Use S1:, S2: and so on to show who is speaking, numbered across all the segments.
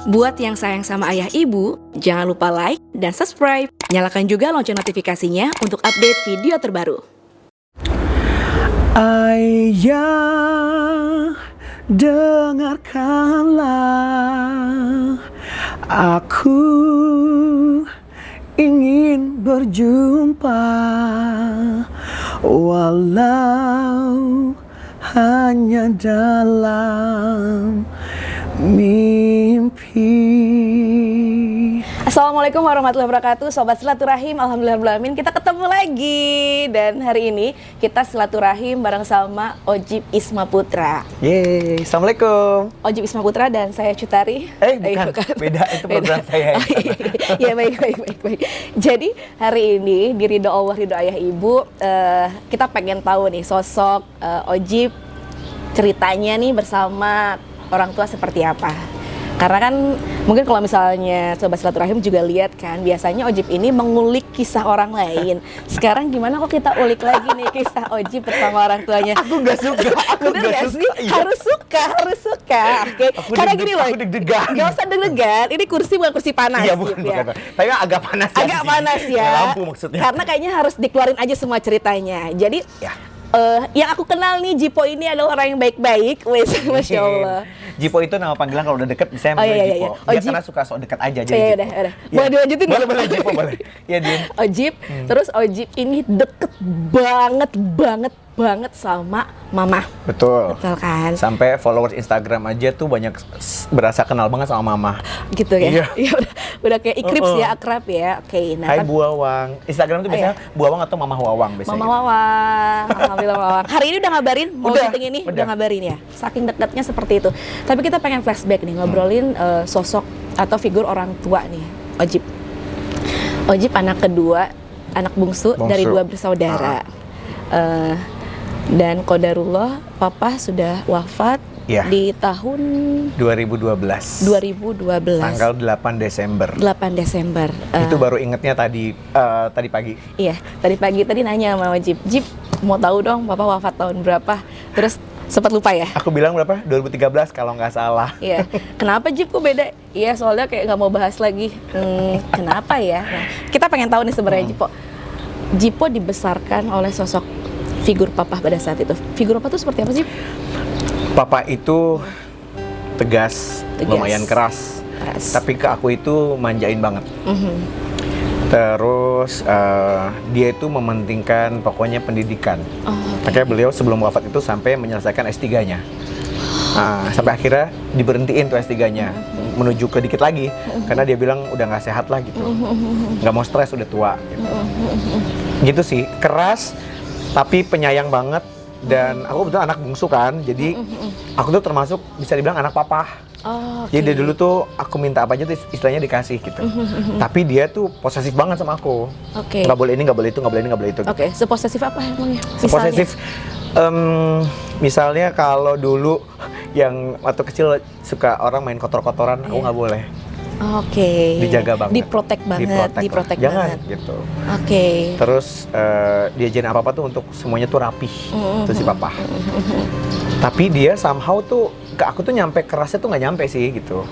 S1: Buat yang sayang sama ayah ibu, jangan lupa like dan subscribe. Nyalakan juga lonceng notifikasinya untuk update video terbaru.
S2: Ayah, dengarkanlah, aku ingin berjumpa, walau hanya dalam mimpi.
S1: Assalamualaikum warahmatullahi wabarakatuh, Sobat Silaturahim. Alhamdulillahirrahmanirrahim, kita ketemu lagi. Dan hari ini kita silaturahim bareng sama Ojib Isma Putra.
S2: Yeay, Assalamualaikum.
S1: Ojib Isma Putra dan saya Cutari.
S2: Bukan, beda, itu program saya.
S1: Ya, baik. Jadi hari ini di ridho Allah, ridho ayah ibu, kita pengen tahu nih sosok Ojib, ceritanya nih bersama orang tua seperti apa. Karena kan mungkin kalau misalnya Sobat Silaturahim juga lihat kan, biasanya Ojib ini mengulik kisah orang lain. Sekarang gimana kok kita ulik lagi nih kisah Ojib bersama orang tuanya?
S2: Aku nggak suka.
S1: Bener gak sih? Iya. Harus suka. Oke. Karena gini loh,
S2: aku deg-degan.
S1: Gak usah deg-degan. Ini kursi bukan kursi panas.
S2: Iya,
S1: gitu
S2: bukan.
S1: ya.
S2: Tapi agak panas ya.
S1: Agak panas ya.
S2: Lampu maksudnya.
S1: Karena kayaknya harus dikeluarin aja semua ceritanya. Jadi
S2: Ya.
S1: yang aku kenal nih, Jipo ini adalah orang yang baik-baik. Wes, Masya Allah.
S2: Jipo itu nama panggilan kalau udah deket saya manggil
S1: iya.
S2: Jipo.
S1: Oh,
S2: Dia
S1: Jip.
S2: karena suka sok dekat aja jadi
S1: Ya
S2: Jipo.
S1: udah.
S2: Ya.
S1: Boleh dilanjutin nggak?
S2: Boleh Jipo, boleh. Iya, Din.
S1: Ojib, terus Ojib ini deket banget sama mama.
S2: Betul.
S1: Betul kan?
S2: Sampai followers Instagram aja tuh banyak berasa kenal banget sama mama.
S1: Gitu ya?
S2: Iya.
S1: Iya, udah kayak ikrips ya, akrab ya. Oke, nah
S2: Hai Bu Wawang. Instagram tuh biasanya Bu Wawang atau Mama Wawang biasanya.
S1: Mama Wawang, alhamdulillah Wawang. Hari ini udah ngabarin, mau
S2: Udah,
S1: meeting ini
S2: udah.
S1: udah ngabarin ya. Saking dekatnya seperti itu. Tapi kita pengen flashback nih, ngobrolin sosok atau figur orang tua nih, Ojib. Ojib anak kedua, anak bungsu. Dari 2 bersaudara. Dan qadarullah, papa sudah wafat
S2: Iya.
S1: di tahun
S2: 2012.
S1: 2012.
S2: Tanggal 8 Desember.
S1: 8 Desember.
S2: Itu baru ingetnya tadi pagi.
S1: Iya, tadi pagi tadi nanya sama Jip, mau tahu dong papa wafat tahun berapa? Terus sempat lupa ya?
S2: Aku bilang berapa? 2013 kalau nggak salah.
S1: Iya. Kenapa Jip kok beda? Iya, soalnya kayak nggak mau bahas lagi. Kenapa ya? Nah, kita pengen tahu nih sebenarnya Jipo dibesarkan oleh sosok figur papa pada saat itu. Figur papa itu seperti apa sih?
S2: Papa itu tegas, lumayan keras. Tapi ke aku itu manjain banget. Terus dia itu mementingkan pokoknya pendidikan. Makanya beliau sebelum wafat itu sampai menyelesaikan S3-nya. Sampai akhirnya diberhentiin tuh S3-nya, menuju ke dikit lagi, karena dia bilang udah nggak sehat lah gitu, nggak mau stres, udah tua gitu. Gitu sih, keras tapi penyayang banget. Dan aku betul anak bungsu kan, jadi aku tuh termasuk bisa dibilang anak papa. Jadi dari dulu tuh aku minta apa aja tuh istilahnya dikasih gitu. Tapi dia tuh posesif banget sama aku. Nggak boleh ini, nggak boleh itu, nggak boleh ini, nggak boleh itu.
S1: Seposesif apa emangnya?
S2: Seposesif, misalnya kalau dulu yang waktu kecil suka orang main kotor-kotoran, aku nggak boleh. Dijaga banget.
S1: Diprotek banget.
S2: Jangan gitu. Terus diajarin apa-apa tuh untuk semuanya tuh rapih. Itu si papa. Tapi dia somehow tuh ke aku tuh nyampe kerasnya tuh nggak nyampe sih gitu.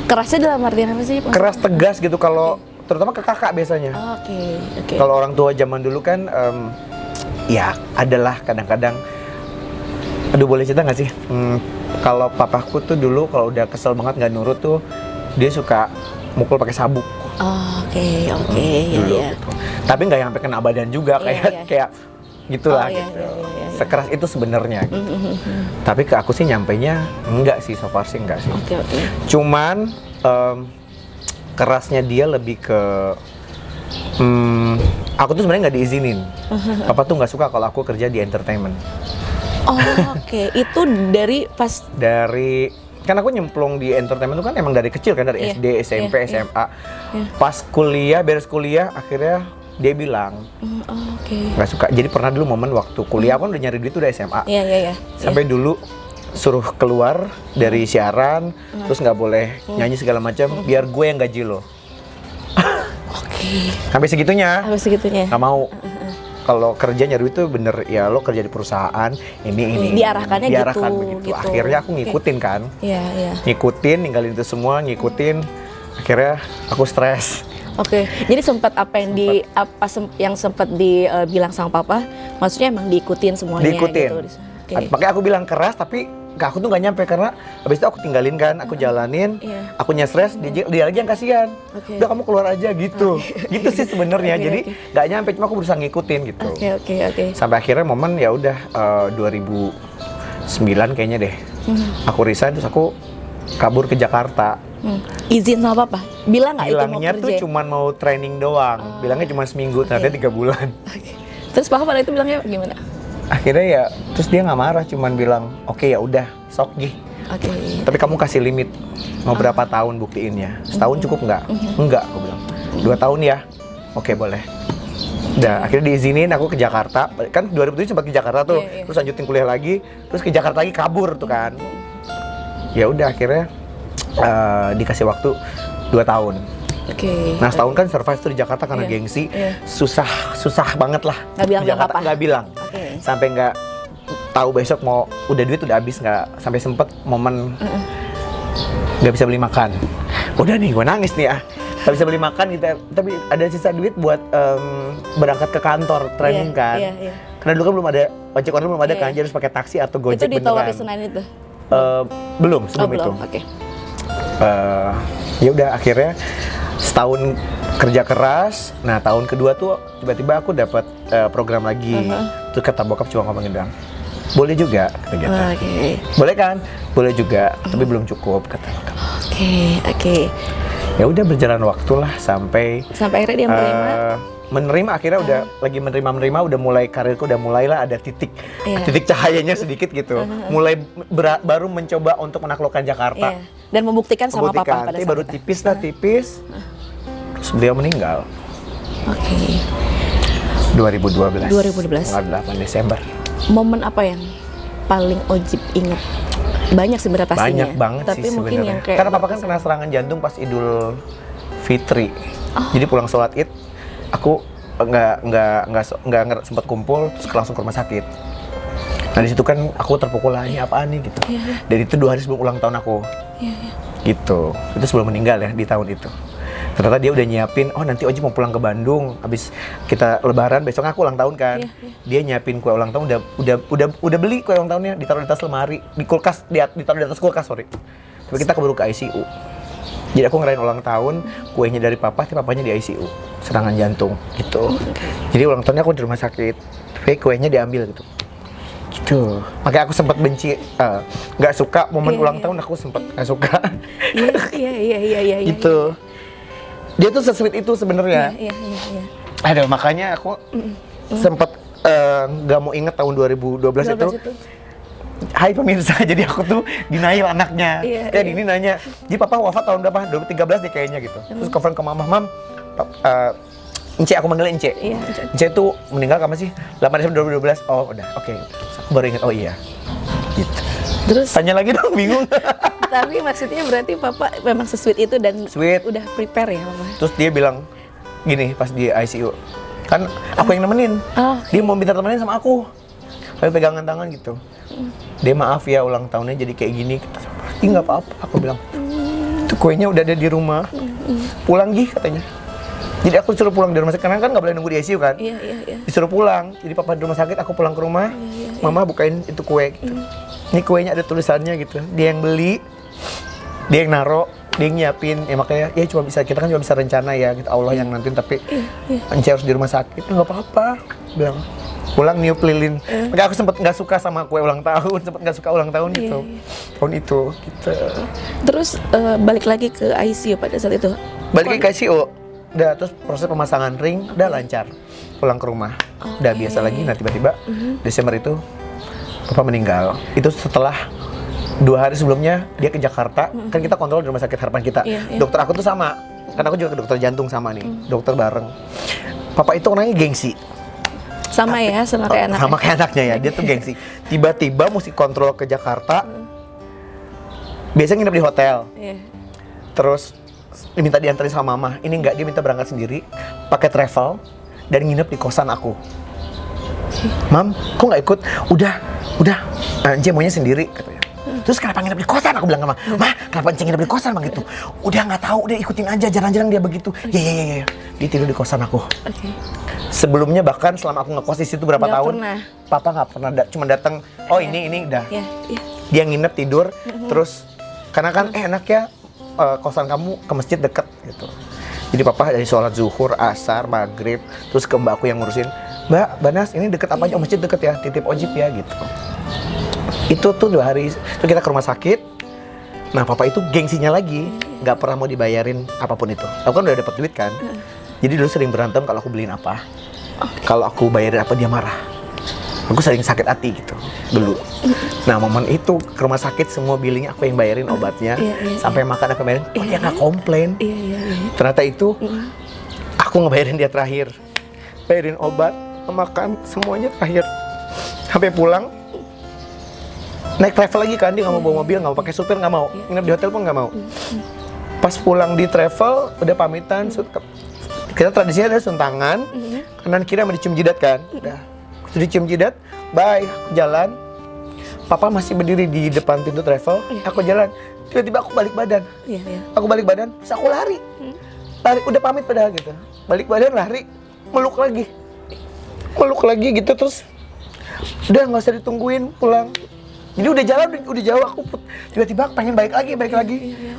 S1: Kerasnya dalam artian apa sih?
S2: Keras tegas gitu kalau terutama ke kakak biasanya. Kalau orang tua zaman dulu kan ya adalah kadang-kadang, aduh boleh cerita nggak sih? Kalau papaku tuh dulu kalau udah kesel banget nggak nurut tuh dia suka mukul pakai sabuk.
S1: Iya.
S2: Gitu. Tapi nggak sampai kena badan juga, kayak gitulah gitu. Sekeras itu sebenarnya. Gitu. Tapi ke aku sih nyampainya enggak sih, so far sih enggak sih. Cuman kerasnya dia lebih ke aku tuh sebenarnya nggak diizinin. Papa tuh nggak suka kalau aku kerja di entertainment.
S1: Itu dari pas
S2: kan aku nyemplung di entertainment itu kan emang dari kecil kan, dari SD, SMP, SMA. Pas kuliah, beres kuliah, akhirnya dia bilang nggak suka. Jadi pernah dulu momen waktu kuliah, aku udah nyari duit udah SMA. Sampai dulu suruh keluar dari siaran, terus nggak boleh nyanyi segala macam, biar gue yang gaji lo. Sampai segitunya. Nggak mau. kalau kerja nyari duit tuh bener ya lo kerja di perusahaan ini
S1: diarahkannya
S2: diarahkan
S1: gitu,
S2: begitu.
S1: gitu.
S2: Akhirnya aku ngikutin kan,
S1: Iya.
S2: ngikutin ninggalin itu semua, ngikutin. Akhirnya aku stres.
S1: Oke, jadi sempat apa yang yang sempat dibilang sama papa, maksudnya emang diikutin semuanya
S2: Diikutin.
S1: gitu. Oke.
S2: Makanya aku bilang keras tapi ke aku tuh nggak nyampe karena habis itu aku tinggalin kan, aku jalanin,
S1: Iya.
S2: aku stres, dia lagi yang kasihan.
S1: Oke.
S2: Udah kamu keluar aja gitu, gitu sih sebenarnya.
S1: Oke,
S2: Jadi
S1: oke.
S2: nggak nyampe, cuma aku berusaha ngikutin gitu.
S1: Oke.
S2: Sampai akhirnya momen ya udah 2009 kayaknya deh, aku resign terus aku kabur ke Jakarta.
S1: Izin sama papa? Bilang nggak itu mau
S2: Bilangnya tuh
S1: kerja?
S2: cuman mau training doang, bilangnya cuma seminggu, ternyata 3 bulan.
S1: Oke. Terus papa pada itu bilangnya gimana?
S2: Akhirnya ya, terus dia nggak marah, cuman bilang, oke ya udah, sok gih.
S1: Oke.
S2: Tapi kamu kasih limit, mau berapa tahun buktiinnya? Setahun cukup nggak? Enggak, aku bilang. 2 tahun ya? Oke boleh. Udah, akhirnya diizinin aku ke Jakarta. Kan 2007 sempat ke Jakarta tuh,
S1: Iya.
S2: terus lanjutin kuliah lagi, terus ke Jakarta lagi kabur tuh kan. Ya udah akhirnya dikasih waktu 2 tahun.
S1: Oke.
S2: Nah setahun kan survive tuh di Jakarta karena
S1: Iya,
S2: gengsi,
S1: iya.
S2: susah banget lah.
S1: Nggak bilang
S2: Di Jakarta
S1: apa-apa.
S2: nggak bilang,
S1: Oke.
S2: sampai nggak tahu besok mau udah duit udah habis nggak, sampai sempet momen nggak bisa beli makan. Udah nih gue nangis nih nggak bisa beli makan gitu, tapi ada sisa duit buat berangkat ke kantor training kan.
S1: Iya.
S2: Karena dulu kan belum ada ojek online, belum ada
S1: Iya.
S2: kan, jadi harus pakai taksi atau gojek
S1: Itu di Tower
S2: beneran.
S1: Senayan itu?
S2: Belum sebelum itu.
S1: Belum. Oke.
S2: Ya udah akhirnya setahun kerja keras. Nah tahun kedua tuh tiba-tiba aku dapat program lagi. Terus kata bokap cuma ngomongin doang, boleh juga kata gitu.
S1: Oke.
S2: Boleh kan? Boleh juga, tapi belum cukup kata bokap.
S1: Oke.
S2: Ya udah berjalan waktu lah sampai
S1: Sampai akhirnya dia
S2: menerima akhirnya udah lagi menerima udah mulai karirku udah mulailah ada titik
S1: Iya.
S2: titik cahayanya sedikit gitu. Mulai baru mencoba untuk menaklukkan Jakarta.
S1: Iya. Dan membuktikan sama papa pada
S2: Tapi
S1: saat
S2: baru
S1: itu.
S2: tipis. Terus beliau meninggal
S1: Oke.
S2: 2012.
S1: 2012.
S2: Tanggal 8 Desember.
S1: Momen apa yang paling Ojib ingat? Banyak sebenarnya pastinya.
S2: Banyak banget
S1: tapi
S2: sih
S1: mungkin
S2: sebenarnya.
S1: yang kayak
S2: Karena papa kan kena serangan jantung pas Idul Fitri. Jadi pulang sholat Id, aku nggak sempat kumpul, terus langsung ke rumah sakit. Nah di situ kan aku terpukul lah, ini apaan nih gitu. Dan itu 2 hari sebelum ulang tahun aku. Gitu. Itu sebelum meninggal ya di tahun itu. Ternyata dia udah nyiapin, oh nanti Oji mau pulang ke Bandung, habis kita Lebaran, besok aku ulang tahun kan. Dia nyiapin kue ulang tahun, udah beli kue ulang tahunnya, ditaruh di atas lemari, di kulkas, ditaruh di atas kulkas, sorry. Tapi kita keburu ke ICU. Jadi aku ngerayain ulang tahun, kuenya dari papa, tapi papanya di ICU, serangan jantung gitu. Jadi ulang tahunnya aku di rumah sakit, tapi kuenya diambil gitu. Gitu. Makanya aku sempat benci, nggak suka momen ulang tahun, aku sempat nggak suka.
S1: Iya.
S2: Gitu. Dia tuh se-sweet itu sebenarnya.
S1: Iya.
S2: Aduh, makanya aku sempat nggak mau inget tahun 2012 itu. Hai pemirsa, jadi aku tuh denial anaknya. Kayak Dini nanya, jadi papa wafat tahun berapa? 2013 deh kayaknya gitu. Terus confirm ke mama, mam, Ence, aku manggilnya Ence.
S1: Iya,
S2: Ence tuh meninggal kapan sih? 8 Desember 2012. Oh udah, oke. Terus aku baru ingat, oh iya. Gitu.
S1: Terus
S2: Tanya lagi dong, bingung.
S1: tapi maksudnya berarti papa memang se-sweet itu dan
S2: Sweet.
S1: udah prepare ya mama?
S2: Terus dia bilang gini pas di ICU, kan aku yang nemenin. Dia mau minta temenin sama aku, tapi pegangan tangan gitu. Dia maaf ya ulang tahunnya jadi kayak gini. Ih nggak apa-apa, aku bilang. Itu kuenya udah ada di rumah. Pulang gih katanya. Jadi aku suruh pulang dari rumah sakit, karena kan nggak boleh nunggu di ICU kan.
S1: Iya.
S2: Disuruh pulang. Jadi papa di rumah sakit, aku pulang ke rumah. Mama bukain itu kue gitu. Ini kuenya ada tulisannya gitu. Dia yang beli, dia yang naro, dia yang nyiapin. Ya makanya ya cuma bisa, kita kan cuma bisa rencana ya gitu. Allah yang nantiin, tapi Ence harus di rumah sakit. Nggak apa-apa, bilang. Pulang niup lilin. Makanya aku sempet nggak suka sama kue ulang tahun, sempet nggak suka ulang tahun itu. Tahun itu gitu.
S1: Terus balik lagi ke ICU pada saat itu?
S2: Balik ke ICU. Udah, terus proses pemasangan ring udah lancar. Pulang ke rumah. Udah biasa lagi. Nah tiba-tiba Desember itu papa meninggal. Itu setelah 2 hari sebelumnya dia ke Jakarta. Kan kita kontrol di rumah sakit harapan kita. Dokter aku tuh sama. Karena aku juga ke dokter jantung sama nih. Dokter bareng. Papa itu orangnya gengsi.
S1: Sama ya, sama kayak anaknya.
S2: Sama kayak anaknya ya, dia tuh gengsi. Tiba-tiba mesti kontrol ke Jakarta. Biasanya nginep di hotel. Terus diminta diantarin sama mama. Ini enggak, dia minta berangkat sendiri, pakai travel dan nginep di kosan aku. Mam, kok nggak ikut? Udah, Ence maunya sendiri katanya. Terus kenapa nginep di kosan? Aku bilang sama, "Mah, kenapa Ence nginep di kosan Bang gitu?" Udah nggak tahu, udah ikutin aja, jarang-jarang dia begitu. Ya. Dia tidur di kosan aku.
S1: Oke.
S2: Sebelumnya bahkan selama aku ngekos di situ berapa
S1: Nggak
S2: tahun,
S1: pernah.
S2: Papa nggak pernah cuma datang. Oh ini udah.
S1: Iya.
S2: Dia nginep tidur, terus karena kan enak ya kosan kamu ke masjid deket gitu. Jadi Papa dari sholat zuhur, asar, maghrib, terus ke mbakku yang ngurusin. Mbak, Banas ini deket apa aja? Oh masjid deket ya, titip ojib ya gitu. Itu tuh 2 hari, terus kita ke rumah sakit. Nah Papa itu gengsinya lagi, nggak pernah mau dibayarin apapun itu. Aku kan udah dapet duit kan. Jadi dulu sering berantem kalau aku beliin apa. Kalau aku bayarin apa dia marah. Aku sering sakit hati gitu dulu. Nah momen itu ke rumah sakit semua billingnya aku yang bayarin obatnya. Sampai makan aku bayarin, kok dia nggak komplain. Ternyata itu aku ngebayarin dia terakhir. Bayarin obat, makan, semuanya terakhir. Sampai pulang naik travel lagi kan, dia nggak mau bawa mobil, nggak mau pakai supir, nggak mau. Nginep di hotel pun nggak mau. Pas pulang di travel udah pamitan, kita tradisinya ada suntangan, kanan kiri sama dicium jidat kan. Udah dicium jidat, bye, aku jalan. Papa masih berdiri di depan pintu travel, aku jalan. Tiba-tiba aku balik badan. Aku balik badan, terus aku lari. Udah pamit padahal gitu. Balik badan lari, meluk lagi gitu, terus udah nggak usah ditungguin pulang. Jadi udah jalan, udah jauh, aku tiba-tiba pengen balik lagi,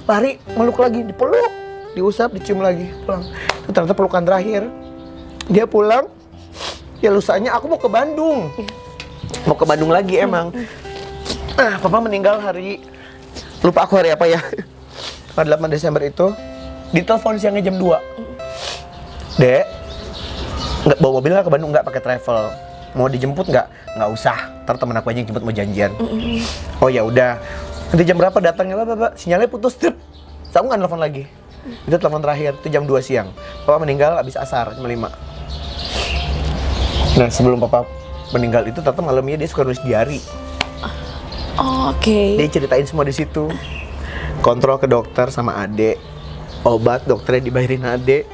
S2: lari, meluk lagi, dipeluk, diusap, dicium lagi, pulang. Itu ternyata pelukan terakhir. Dia pulang, ya lusanya aku mau ke Bandung, lagi emang. Nah, Papa meninggal lupa aku hari apa ya, 8 Desember itu, ditelepon siangnya jam 2. Dek, nggak bawa mobil nggak ke Bandung, nggak pakai travel, mau dijemput nggak usah, ntar temen aku aja yang jemput, mau janjian. Oh ya udah, nanti jam berapa datangnya, Bapak, sinyalnya putus, aku nggak telepon lagi. Itu telepon terakhir, itu jam 2 siang. Papa meninggal abis asar, jam 5. Nah sebelum Papa meninggal itu ternyata malamnya dia suka nulis diary.
S1: Oke.
S2: Dia ceritain semua di situ. Kontrol ke dokter sama adek, obat dokternya dibayarin adek.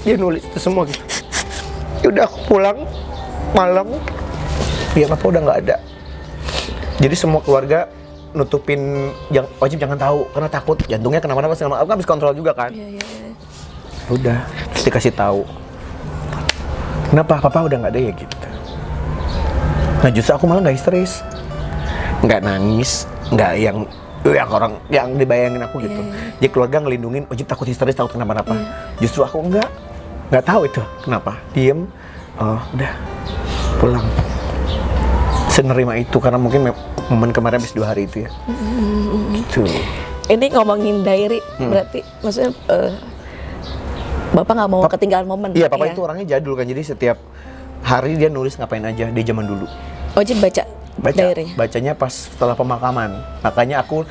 S2: Dia nulis itu semua gitu. Ya udah aku pulang malam, ya Papa udah nggak ada. Jadi semua keluarga nutupin, yang wajib jangan tahu karena takut jantungnya kenapa-napa. Selama aku habis kontrol juga kan. Udah, terus dikasih tahu. Kenapa Papa udah nggak ada ya gitu. Nah justru aku malah nggak histeris, nggak nangis, nggak yang orang yang dibayangin aku gitu. Jadi keluarga ngelindungin, Ojib takut histeris, takut kenapa-napa. Justru aku nggak tahu itu kenapa. Diem, udah pulang. Senerima itu karena mungkin momen kemarin habis 2 hari itu ya. Gitu.
S1: Ini ngomongin diary, berarti maksudnya Bapak nggak mau ketinggalan momen.
S2: Iya, Papa itu orangnya jadul kan, jadi setiap hari dia nulis ngapain aja di zaman dulu.
S1: Ojib baca diary-nya?
S2: Bacanya pas setelah pemakaman. Makanya aku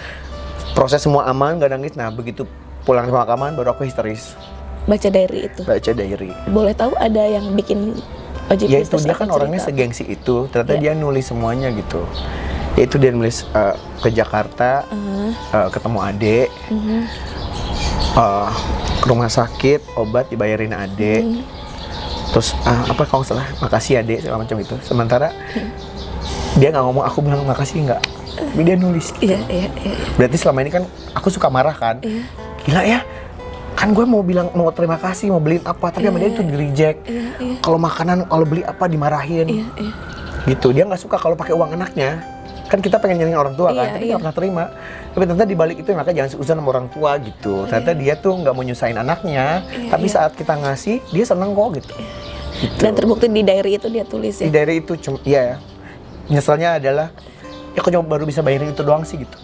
S2: proses semua aman, gak nangis. Nah begitu pulang ke pemakaman baru aku histeris.
S1: Baca diary itu?
S2: Baca diary.
S1: Boleh tahu ada yang bikin Ojib
S2: ya
S1: histeris?
S2: Itu dia kan orangnya segengsi itu. Ternyata dia nulis semuanya gitu. Ya itu dia nulis ke Jakarta, ketemu adek, ke rumah sakit, obat dibayarin adek. Terus apa kalau salah, makasih adek, segala macam itu. Sementara dia nggak ngomong, aku bilang makasih nggak, tapi dia nulis gitu.
S1: Iya.
S2: Berarti selama ini kan aku suka marah kan. Gila ya, kan gue mau bilang mau terima kasih, mau beliin apa, tapi sama dia itu di reject. Kalau makanan, kalau beli apa dimarahin. Gitu, dia nggak suka kalau pakai uang anaknya. Kan kita pengen nyenengin orang tua kan, tapi nggak pernah terima. Tapi ternyata dibalik itu makanya jangan seuzon sama orang tua gitu. Ternyata dia tuh nggak mau nyusahin anaknya, tapi saat kita ngasih dia seneng kok gitu.
S1: Dan terbukti di diary itu dia tulis ya?
S2: Di diary itu cuma, iya. Nyeselnya adalah, ya aku cuma baru bisa bayarin itu doang sih gitu.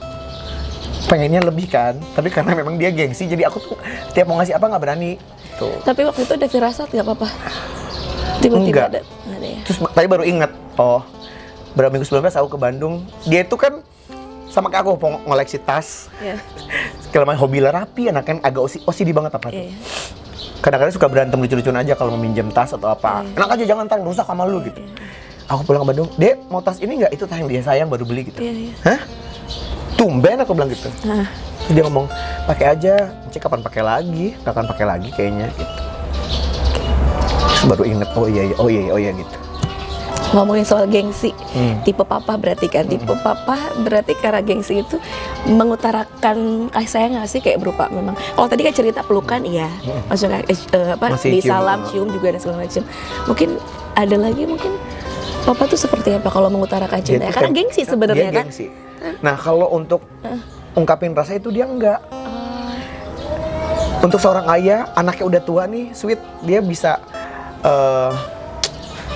S2: Pengennya lebih kan, tapi karena memang dia gengsi, jadi aku tuh tiap mau ngasih apa nggak berani. Tuh.
S1: Tapi waktu itu ada firasat nggak apa-apa? Tiba-tiba ada ya?
S2: Terus tadi baru inget, berapa minggu sebelumnya aku ke Bandung, dia itu kan sama kayak aku ngoleksi tas. Segala macam hobi rapi, anak kan agak OCD banget apa tuh. Kadang-kadang suka berantem lucu-lucuan aja kalau meminjam tas atau apa. Enak aja jangan ntar rusak sama lu gitu. Aku pulang ke Bandung, Dek mau tas ini nggak? Itu tas yang dia sayang baru beli gitu. Hah? Tumben aku bilang gitu. Terus dia ngomong, pakai aja, cek kapan pakai lagi, nggak akan pakai lagi kayaknya gitu. Terus baru inget, oh iya gitu.
S1: ngomongin soal gengsi, tipe papa berarti kan, tipe papa berarti karena gengsi itu mengutarakan kasih sayang nggak sih, kayak berupa memang, kalau tadi kan cerita pelukan iya, maksudnya
S2: Masih
S1: di
S2: cium.
S1: salam, cium juga dan segala macam. Mungkin ada lagi mungkin papa tuh seperti apa kalau mengutarakan cinta?
S2: Dia tuh
S1: Karena
S2: kayak-
S1: gengsi sebenarnya
S2: dia
S1: kan.
S2: gengsi. Nah kalau untuk ungkapin rasa itu dia enggak. Untuk seorang ayah, anaknya udah tua nih, sweet, dia bisa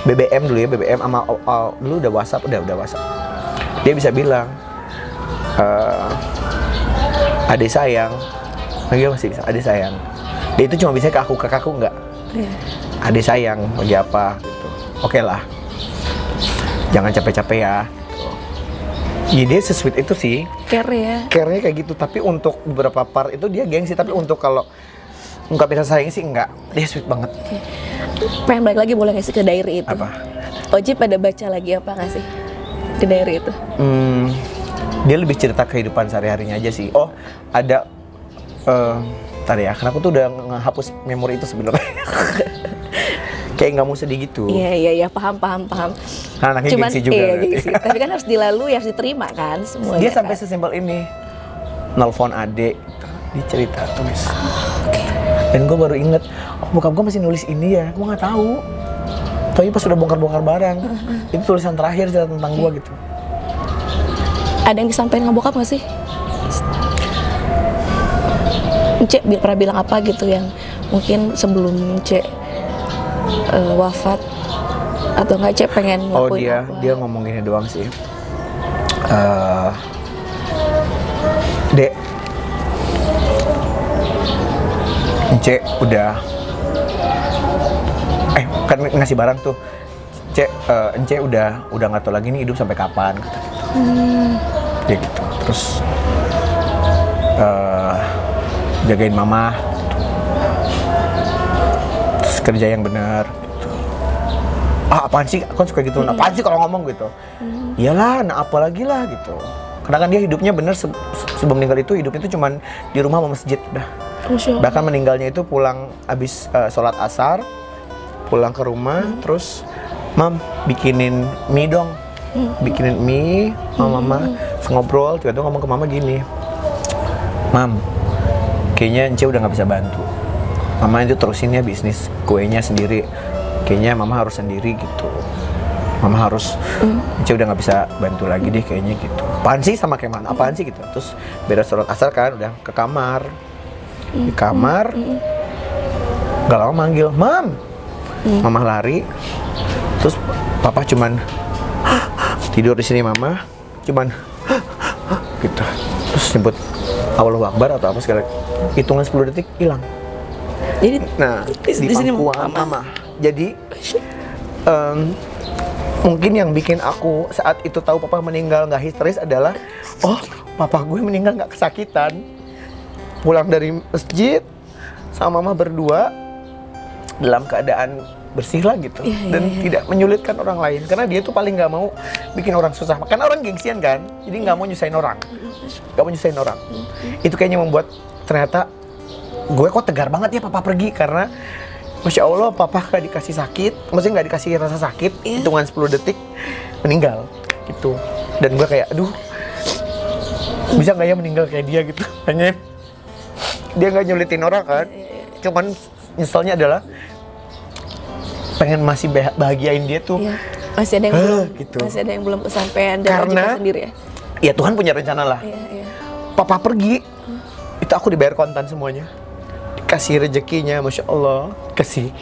S2: BBM dulu ya, BBM sama dulu udah WhatsApp, udah WhatsApp. Dia bisa bilang, adek sayang, dia masih bisa, adek sayang. Dia itu cuma bisa ke kakakku enggak.
S1: Iya.
S2: Adek sayang, lagi apa gitu. Oke lah, jangan capek-capek ya. Iya dia sesweet itu sih,
S1: Care ya.
S2: care-nya kayak gitu. Tapi untuk beberapa part itu dia gengsi. Tapi untuk kalau ungkapin rasa sayang sih enggak. Dia sweet banget.
S1: Pengen balik lagi boleh nggak sih ke diary itu?
S2: Apa?
S1: Oji pada baca lagi apa nggak sih di diary itu?
S2: Dia lebih cerita kehidupan sehari-harinya aja sih. Oh ada, tadi ya, karena aku tuh udah ngehapus memori itu sebenarnya. Kayak nggak mau sedih gitu.
S1: Iya, paham.
S2: Nah, anaknya gengsi juga.
S1: Iya,
S2: berarti.
S1: gengsi. Tapi kan harus dilalui, harus diterima kan semuanya.
S2: Dia sampai
S1: kan?
S2: sesimpel ini, nelfon adek, dia cerita tulis. Dan gue baru inget, oh bokap gue masih nulis ini ya, gue nggak tahu. Tapi pas udah bongkar-bongkar barang, itu tulisan terakhir cerita tentang gue gitu.
S1: Ada yang disampaikan sama bokap nggak sih? Cek pernah bilang apa gitu yang mungkin sebelum Cek wafat, atau nggak Cek pengen
S2: Oh
S1: ngelakuin apa?
S2: dia ngomong gini doang sih. Dek, Cek udah kan ngasih barang tuh. Cek, Ence udah nggak tahu lagi nih hidup sampai kapan kata gitu. Ya gitu. Terus jagain mama, terus kerja yang benar gitu. Apaan sih, aku kan suka gitu, apaan sih kalau ngomong gitu. Iyalah, nah apa lagi lah gitu. Karena kan dia hidupnya bener sebelum meninggal itu, hidupnya itu cuman di rumah sama masjid udah. Bahkan meninggalnya itu pulang abis sholat asar, pulang ke rumah, terus Mam bikinin mie dong, bikinin mie sama mama, terus ngobrol, tiba-tiba ngomong ke mama gini, Mam, kayaknya Ence udah nggak bisa bantu, mama itu terusin ya bisnis kuenya sendiri, kayaknya mama harus sendiri gitu, mama harus, Ence udah nggak bisa bantu lagi deh kayaknya gitu. Apaan sih sama kayak mana, apaan sih gitu. Terus beres sholat asar kan, udah ke kamar, di kamar, gak lama manggil, Mam, mama lari, terus papa cuman tidur di sini, mama cuman gitu, terus nyebut Allahu Akbar atau apa segala, hitungan 10 detik hilang.
S1: Jadi
S2: Nah di
S1: sini
S2: pangkuan mama. Jadi mungkin yang bikin aku saat itu tahu papa meninggal nggak histeris adalah, oh papa gue meninggal nggak kesakitan, pulang dari masjid sama mama berdua dalam keadaan bersih lah gitu, dan tidak menyulitkan orang lain, karena dia tuh paling nggak mau bikin orang susah, karena orang gengsian kan, jadi nggak mau nyusahin orang, itu kayaknya membuat ternyata gue kok tegar banget ya papa pergi, karena Masya Allah papa gak dikasih sakit, maksudnya nggak dikasih rasa sakit, hitungan 10 detik meninggal gitu. Dan gue kayak aduh, bisa nggak ya meninggal kayak dia gitu. Hanya dia nggak nyulitin orang kan, cuman nyeselnya adalah pengen masih bahagiain dia tuh.
S1: Iya. Masih ada yang belum,
S2: gitu.
S1: masih ada yang belum kesampaian dan
S2: Karena
S1: juga sendiri ya.
S2: Ya Tuhan punya rencana lah.
S1: Iya.
S2: Papa pergi, itu aku dibayar kontan semuanya, kasih rezekinya, Masya Allah, kasih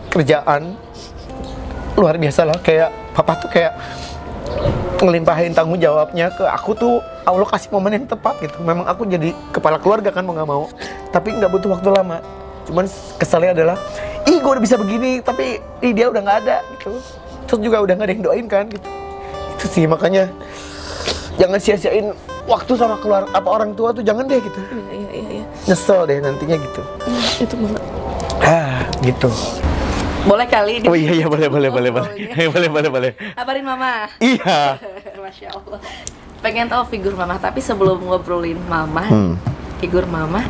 S2: kerjaan luar biasa lah. Kayak papa tuh kayak ngelimpahin tanggung jawabnya ke aku tuh, Allah kasih momen yang tepat gitu. Memang aku jadi kepala keluarga kan, mau nggak mau, tapi nggak butuh waktu lama. Cuman kesalnya adalah, ih gue udah bisa begini, tapi dia udah nggak ada gitu. Terus juga udah nggak ada yang doain kan gitu. Itu sih makanya jangan sia-siain waktu sama orang tua tuh, jangan deh gitu.
S1: Iya.
S2: Nyesel deh nantinya gitu.
S1: Itu banget.
S2: Gitu.
S1: Boleh kali
S2: Oh iya boleh. boleh.
S1: Kabarin mama.
S2: Iya.
S1: Masya Allah. Pengen tahu figur mama, tapi sebelum ngobrolin mama, figur mama,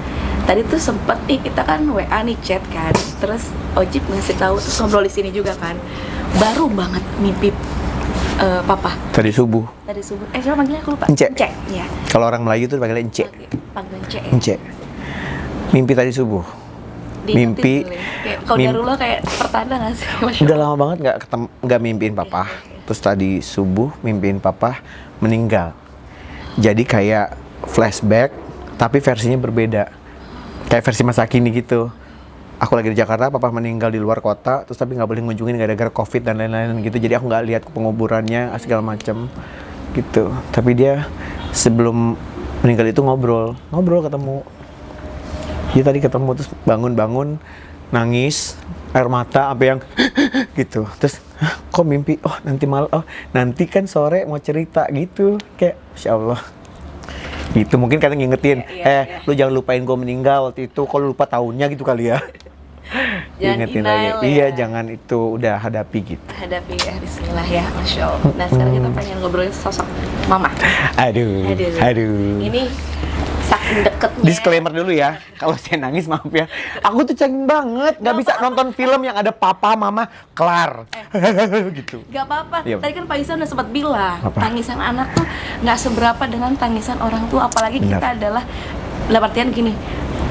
S1: tadi tuh sempet nih kita kan WA nih, chat kan, terus Ojib ngasih tahu, terus ngobrol di sini juga kan, baru banget mimpi papa
S2: Tadi subuh.
S1: tadi subuh. Siapa manggilnya aku lupa.
S2: Ence.
S1: Ya.
S2: Kalau orang Melayu tuh panggilnya Ence.
S1: Panggilan Ence. Ya.
S2: Ence. Mimpi tadi subuh.
S1: Diingetin
S2: Mimpi.
S1: dulu ya. Kayak kalau Darullah kayak pertanda nggak sih? Masya
S2: Udah
S1: Allah.
S2: lama banget nggak mimpiin papa. Terus tadi subuh mimpiin papa meninggal. Jadi kayak flashback, tapi versinya berbeda. Kayak versi masa kini gitu. Aku lagi di Jakarta, papa meninggal di luar kota, terus tapi nggak boleh ngunjungin gara-gara COVID dan lain-lain gitu. Jadi aku nggak lihat penguburannya segala macam gitu. Tapi dia sebelum meninggal itu ngobrol ketemu. Dia tadi ketemu terus bangun nangis, air mata apa yang gitu. Terus kok mimpi? Oh nanti malam, oh nanti kan sore mau cerita gitu. Kayak Masya Allah. Gitu mungkin kalian ngingetin,
S1: Iya.
S2: lu jangan lupain gue meninggal waktu itu, kok lu lupa tahunnya gitu kali ya.
S1: Jangan
S2: Ingetin
S1: denial
S2: lagi. Iya,
S1: ya.
S2: jangan itu, udah hadapi gitu.
S1: Hadapi ya, bismillah ya, Masya Allah. Nah sekarang kita pengen ngobrolin sosok mama.
S2: Aduh.
S1: Ini saking deketnya.
S2: Disclaimer dulu ya, kalau saya nangis maaf ya. Aku tuh cengeng banget, nggak bisa nonton film yang ada papa, mama, kelar. Gitu.
S1: Gak apa-apa,
S2: Iya.
S1: tadi kan Pak Isan udah sempat bilang
S2: Apa?
S1: tangisan anak tuh nggak seberapa dengan tangisan orang tua. Apalagi
S2: Benar.
S1: kita adalah, dalam artian gini,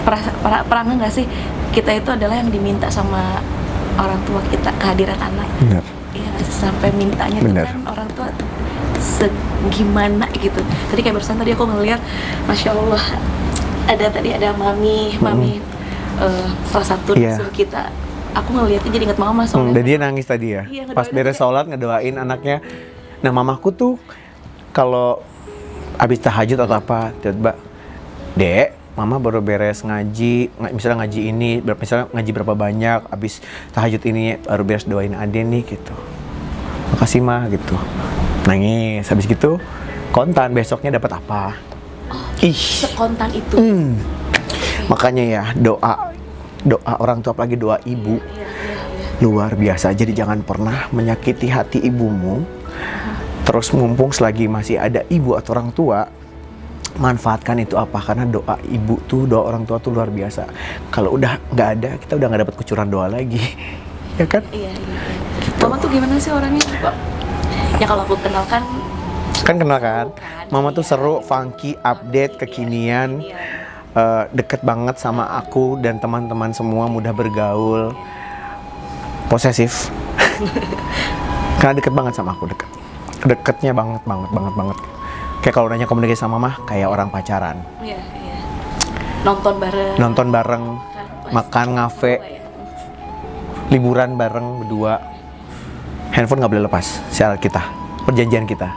S1: pernah nggak sih kita itu adalah yang diminta sama orang tua kita, kehadiran anak.
S2: Benar.
S1: Iya, sampai mintanya tuh
S2: Benar.
S1: kan orang tua segimana gitu. Tadi kayak barusan tadi aku ngeliat, Masya Allah, ada mami salah satu
S2: Iya.
S1: narsum kita. Aku ngeliatnya jadi ingat mama
S2: Dan
S1: soalnya.
S2: dia nangis tadi ya.
S1: Iya,
S2: Pas
S1: ngedoain
S2: beres
S1: aja.
S2: sholat ngedoain anaknya. Nah mamaku tuh kalau abis tahajud atau apa, tiba-tiba, Dek, mama baru beres ngaji, misalnya ngaji ini, misalnya ngaji berapa banyak, abis tahajud ini baru beres doain Ade nih gitu. Makasih mah gitu. Nangis, habis gitu kontan besoknya dapat apa. Ih.
S1: Sekontan itu.
S2: Makanya ya doa orang tua apalagi doa ibu
S1: Iya.
S2: luar biasa. Jadi jangan pernah menyakiti hati ibumu. Terus mumpung selagi masih ada ibu atau orang tua, manfaatkan itu apa, karena doa ibu tuh, doa orang tua tuh luar biasa. Kalau udah nggak ada, kita udah nggak dapat kucuran doa lagi. Ya kan?
S1: Iya. Mama tuh gimana sih orangnya? Kok? Ya kalau aku kenalkan,
S2: Kenal kan? Mama tuh seru, funky, update, kekinian. Deket banget sama aku dan teman-teman semua, mudah bergaul, posesif. Karena deket banget sama aku, deketnya banget. Kayak kalau nanya komunikasi sama mama, kayak orang pacaran.
S1: iya. Nonton bareng.
S2: Makan ngafe, liburan bareng berdua. Handphone nggak boleh lepas, syarat kita, perjanjian kita.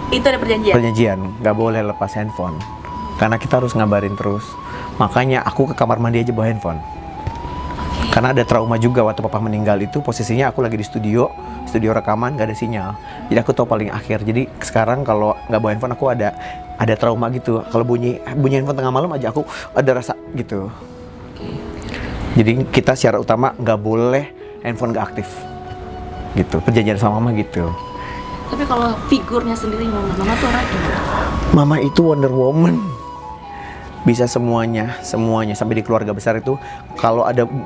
S1: Itu ada perjanjian.
S2: Nggak boleh lepas handphone. Karena kita harus ngabarin terus. Makanya aku ke kamar mandi aja bawa handphone. Karena ada trauma juga waktu papa meninggal itu, posisinya aku lagi di studio rekaman, nggak ada sinyal. Jadi aku tahu paling akhir. Jadi sekarang kalau nggak bawa handphone aku ada trauma gitu. Kalau bunyi handphone tengah malam aja aku ada rasa gitu. Jadi kita secara utama nggak boleh handphone nggak aktif. Gitu. Perjanjian sama mama gitu.
S1: Tapi kalau figurnya sendiri mama tuh orang gimana?
S2: Mama itu Wonder Woman. Bisa semuanya sampai di keluarga besar itu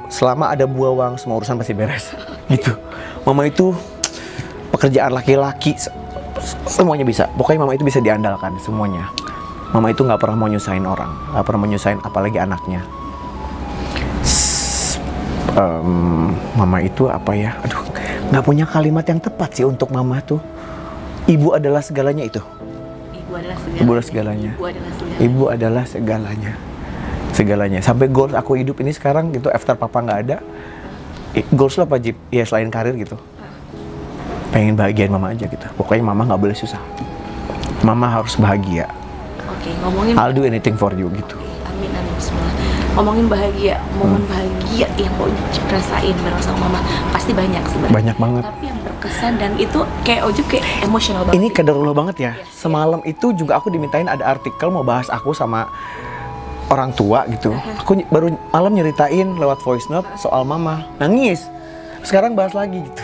S2: selama ada buawang semua urusan pasti beres. Gitu. Mama itu pekerjaan laki-laki semuanya bisa. Pokoknya mama itu bisa diandalkan semuanya. Mama itu nggak pernah mau nyusahin orang, nggak pernah mau nyusahin apalagi anaknya. Mama itu apa ya? Aduh, nggak punya kalimat yang tepat sih untuk mama tuh. Ibu adalah segalanya itu. Ibu adalah segalanya. Ibu adalah segalanya. Sampai goals aku hidup ini sekarang gitu, after papa nggak ada, goals lo apa Jip? Ya selain karir gitu. Pengen bahagiain mama aja gitu. Pokoknya mama nggak boleh susah. Mama harus bahagia.
S1: Oke, ngomongin
S2: I'll do anything for you gitu.
S1: Amin bismillah. Ngomongin bahagia, momen bahagia yang mau rasain bareng sama mama pasti banyak sebenarnya.
S2: Banyak banget.
S1: Tapi yang berkesan dan itu kayak Ojib kayak emosional banget.
S2: Ini kadarullah banget ya. Semalam itu juga aku dimintain ada artikel mau bahas aku sama orang tua gitu. Aku baru malam nyeritain lewat voice note soal mama. Nangis. Sekarang bahas lagi gitu.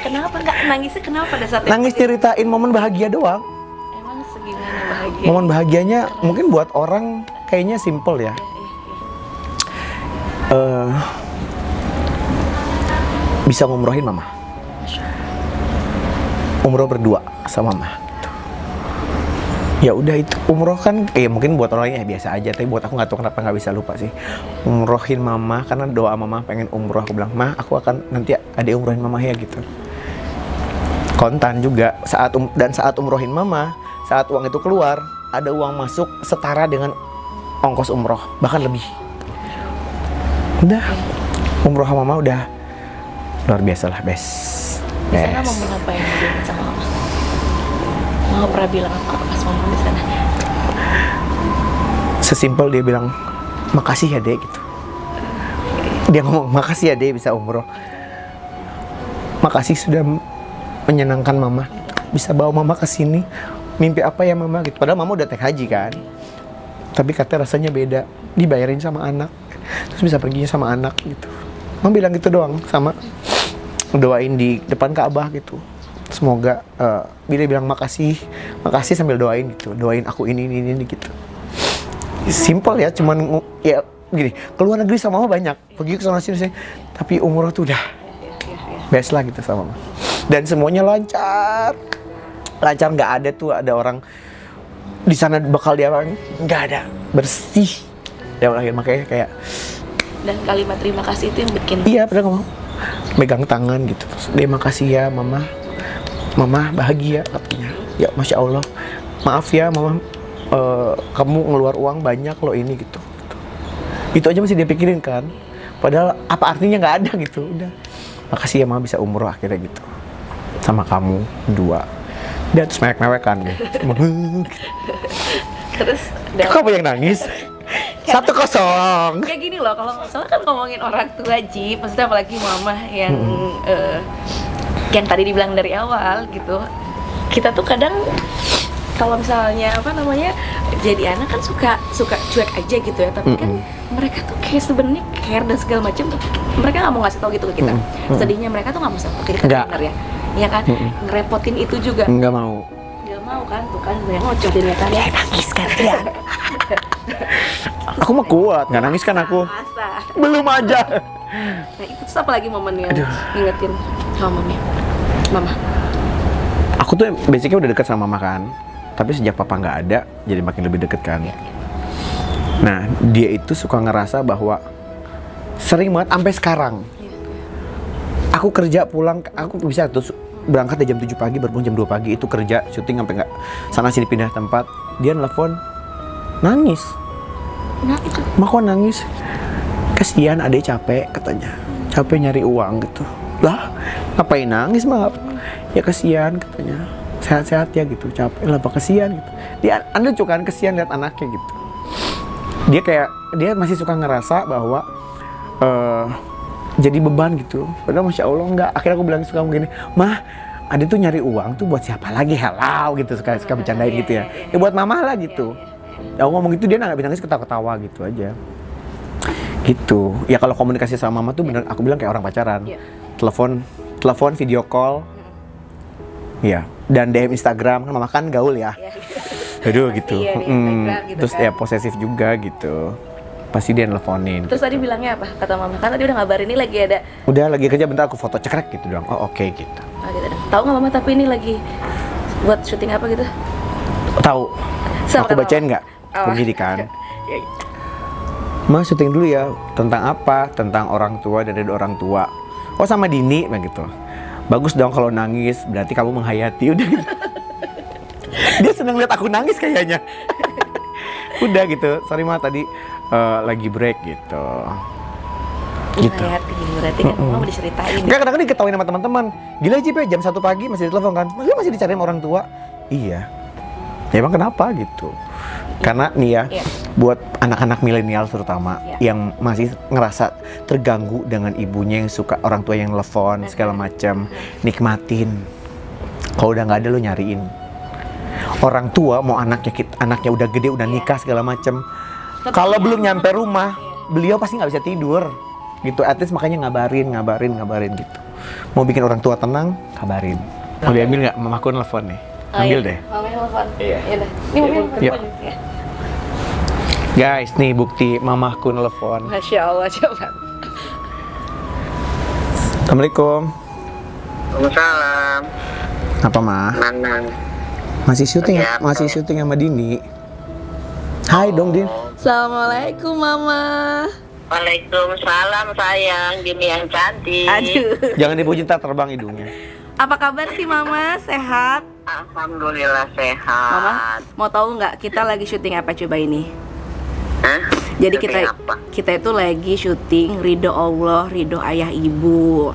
S1: Kenapa nggak nangisnya? Kenapa pada saat
S2: Nangis nyeritain momen bahagia doang.
S1: Emang segimana bahagia?
S2: Momen bahagianya mungkin buat orang kayaknya simple ya. Bisa ngumrohin mama.
S1: Masya
S2: umroh berdua sama mama. Gitu. Ya udah itu umroh kan, mungkin buat orang lain ya biasa aja, tapi buat aku nggak tahu kenapa nggak bisa lupa sih. Umrohin mama karena doa mama pengen umroh, aku bilang, "Ma, aku akan nanti ada umrohin mama ya," gitu. Kontan juga saat umrohin mama, saat uang itu keluar, ada uang masuk setara dengan ongkos umroh, bahkan lebih. Udah, umroh sama mama udah luar biasa lah, best.
S1: Di sana momen apa yang diingat sama mama? Mama pernah bilang apa pas mama di sana?
S2: Sesimpel dia bilang, "Makasih ya, Dek," gitu. Dia ngomong, "Makasih ya, Dek, bisa umroh. Makasih sudah menyenangkan mama, bisa bawa mama ke sini. Mimpi apa ya mama?" gitu. Padahal mama udah tek haji kan. Tapi katanya rasanya beda, dibayarin sama anak, terus bisa perginya sama anak gitu. Mama bilang gitu doang, sama doain di depan Ka'bah gitu. Semoga dia bilang makasih sambil doain gitu. Doain aku ini gitu. Simple ya, cuman ya gini, keluar negeri sama mama banyak, pergi ke sana sini, tapi umroh tuh udah best lah gitu sama mama. Dan semuanya lancar, nggak ada tuh ada orang di sana bakal diapain, nggak ada, bersih. Ya makanya kayak.
S1: Dan kalimat terima kasih itu yang bikin.
S2: Iya, pernah ngomong, megang tangan gitu. Terus dia makasih ya mama bahagia katanya. Ya masya Allah, maaf ya mama, kamu ngeluar uang banyak loh ini gitu. Itu aja masih dia pikirin kan. Padahal apa artinya nggak ada gitu. Udah, makasih ya mama bisa umroh akhirnya gitu. Sama kamu dua. Dia terus mewek-mewek kan deh.
S1: Terus
S2: Kamu yang nangis? 1-0.
S1: Kayak gini loh, kalau soalnya kan ngomongin orang tua Ji, maksudnya apalagi mama yang tadi dibilang dari awal gitu. Kita tuh kadang kalau misalnya jadi anak kan suka cuek aja gitu ya, tapi kan mereka tuh kayak sebenarnya care dan segala macam, tapi mereka nggak mau ngasih tahu gitu ke kita. Sedihnya mereka tuh nggak mau sama kita sebenarnya, ya kan? Ngerepotin itu juga
S2: nggak mau
S1: kan, tuh kan banyak ngocok dilihatannya.
S2: Nangis kan ya. Aku mah kuat, nggak nangis kan aku.
S1: Masa?
S2: Belum aja.
S1: Nah itu tuh apa lagi momen yang ngingetin sama mama?
S2: Aku tuh basicnya udah deket sama mama kan, tapi sejak papa nggak ada, jadi makin lebih deket kan. Nah dia itu suka ngerasa bahwa sering banget sampai sekarang. Aku kerja pulang, aku bisa tuh berangkat jam 7 pagi, berpulang jam 2 pagi, itu kerja syuting sampai nggak sana sini pindah tempat. Dia nelfon nangis.
S1: Kenapa?
S2: "Ma kok nangis?" "Kasihan adek capek," katanya. "Capek nyari uang gitu." "Lah, ngapain nangis, Ma?" "Ya kasihan," katanya. "Sehat-sehat ya gitu, capek lah, apa kasihan gitu." Anda juga kan kasihan lihat anaknya gitu. Dia masih suka ngerasa bahwa jadi beban gitu. Padahal masya Allah enggak. Akhirnya aku bilang suka gini, "Mah, Ade tuh nyari uang tuh buat siapa lagi? Hello," gitu, suka bercandain gitu ya. Ya buat mama lah gitu. Ya aku ngomong gitu dia nggak bisa nangis, ketawa-ketawa gitu aja. Gitu. Ya kalau komunikasi sama mama tuh bener, aku bilang kayak orang pacaran. Telepon, video call. Ya, dan DM Instagram, kan mama kan gaul ya. Aduh gitu.
S1: Iya, gitu.
S2: Terus ya posesif juga gitu. Pasti dia nelfonin.
S1: Terus tadi bilangnya apa? Kata mama kan tadi udah ngabarin ini lagi ada.
S2: Udah lagi kerja, bentar aku foto cekrek gitu doang. Oh oke gitu.
S1: Oh, gitu. Tahu nggak mama tapi ini lagi buat syuting apa gitu?
S2: Tahu. Aku bacain nggak? Begini kan. "Ma, syuting dulu ya. Tentang apa? Tentang orang tua dan dari orang tua." "Oh sama Dini," begitu. "Bagus dong kalau nangis, berarti kamu menghayati." Udah gitu. Dia seneng lihat aku nangis kayaknya. Udah gitu. "Sorry Ma, tadi lagi break gitu." Gitu.
S1: Berarti kan mama udah ceritain.
S2: Enggak, kadang-kadang diketawain sama teman-teman. "Gila Ji, jam 1 pagi masih ditelepon kan? Masih dicariin sama orang tua." Iya. Ya emang kenapa gitu? Karena nih ya, buat anak-anak milenial terutama yang masih ngerasa terganggu dengan ibunya yang suka, orang tua yang telepon segala macam, nikmatin. Kalau udah nggak ada lo nyariin. Orang tua mau anaknya udah gede, udah nikah segala macam. Kalau belum nyampe rumah, beliau pasti nggak bisa tidur. Gitu, at least makanya ngabarin gitu. Mau bikin orang tua tenang, kabarin. Mau diambil nggak? Mamaku nelfon nih. Ambil deh.
S1: Mama telepon.
S2: Iya.
S1: Ya udah. Ini mama telepon. Ya.
S2: Guys, nih bukti mamaku nelfon.
S1: Masya Allah, coba.
S2: Assalamualaikum.
S3: Waalaikumsalam.
S2: Apa mah?
S3: Nanang.
S2: Masih syuting,
S3: Lagi apa?
S2: masih syuting sama Dini. Hai dong Din.
S1: Assalamualaikum Mama.
S3: Waalaikumsalam sayang, Dini yang cantik.
S1: Aduh.
S2: Jangan dipuji tak terbang hidungnya.
S1: Apa kabar sih Mama? Sehat?
S3: Alhamdulillah sehat.
S1: Mama, mau tahu nggak kita lagi syuting apa coba ini?
S3: Hah?
S1: Jadi
S3: Syuting apa?
S1: kita itu lagi syuting ridho Allah, ridho ayah ibu.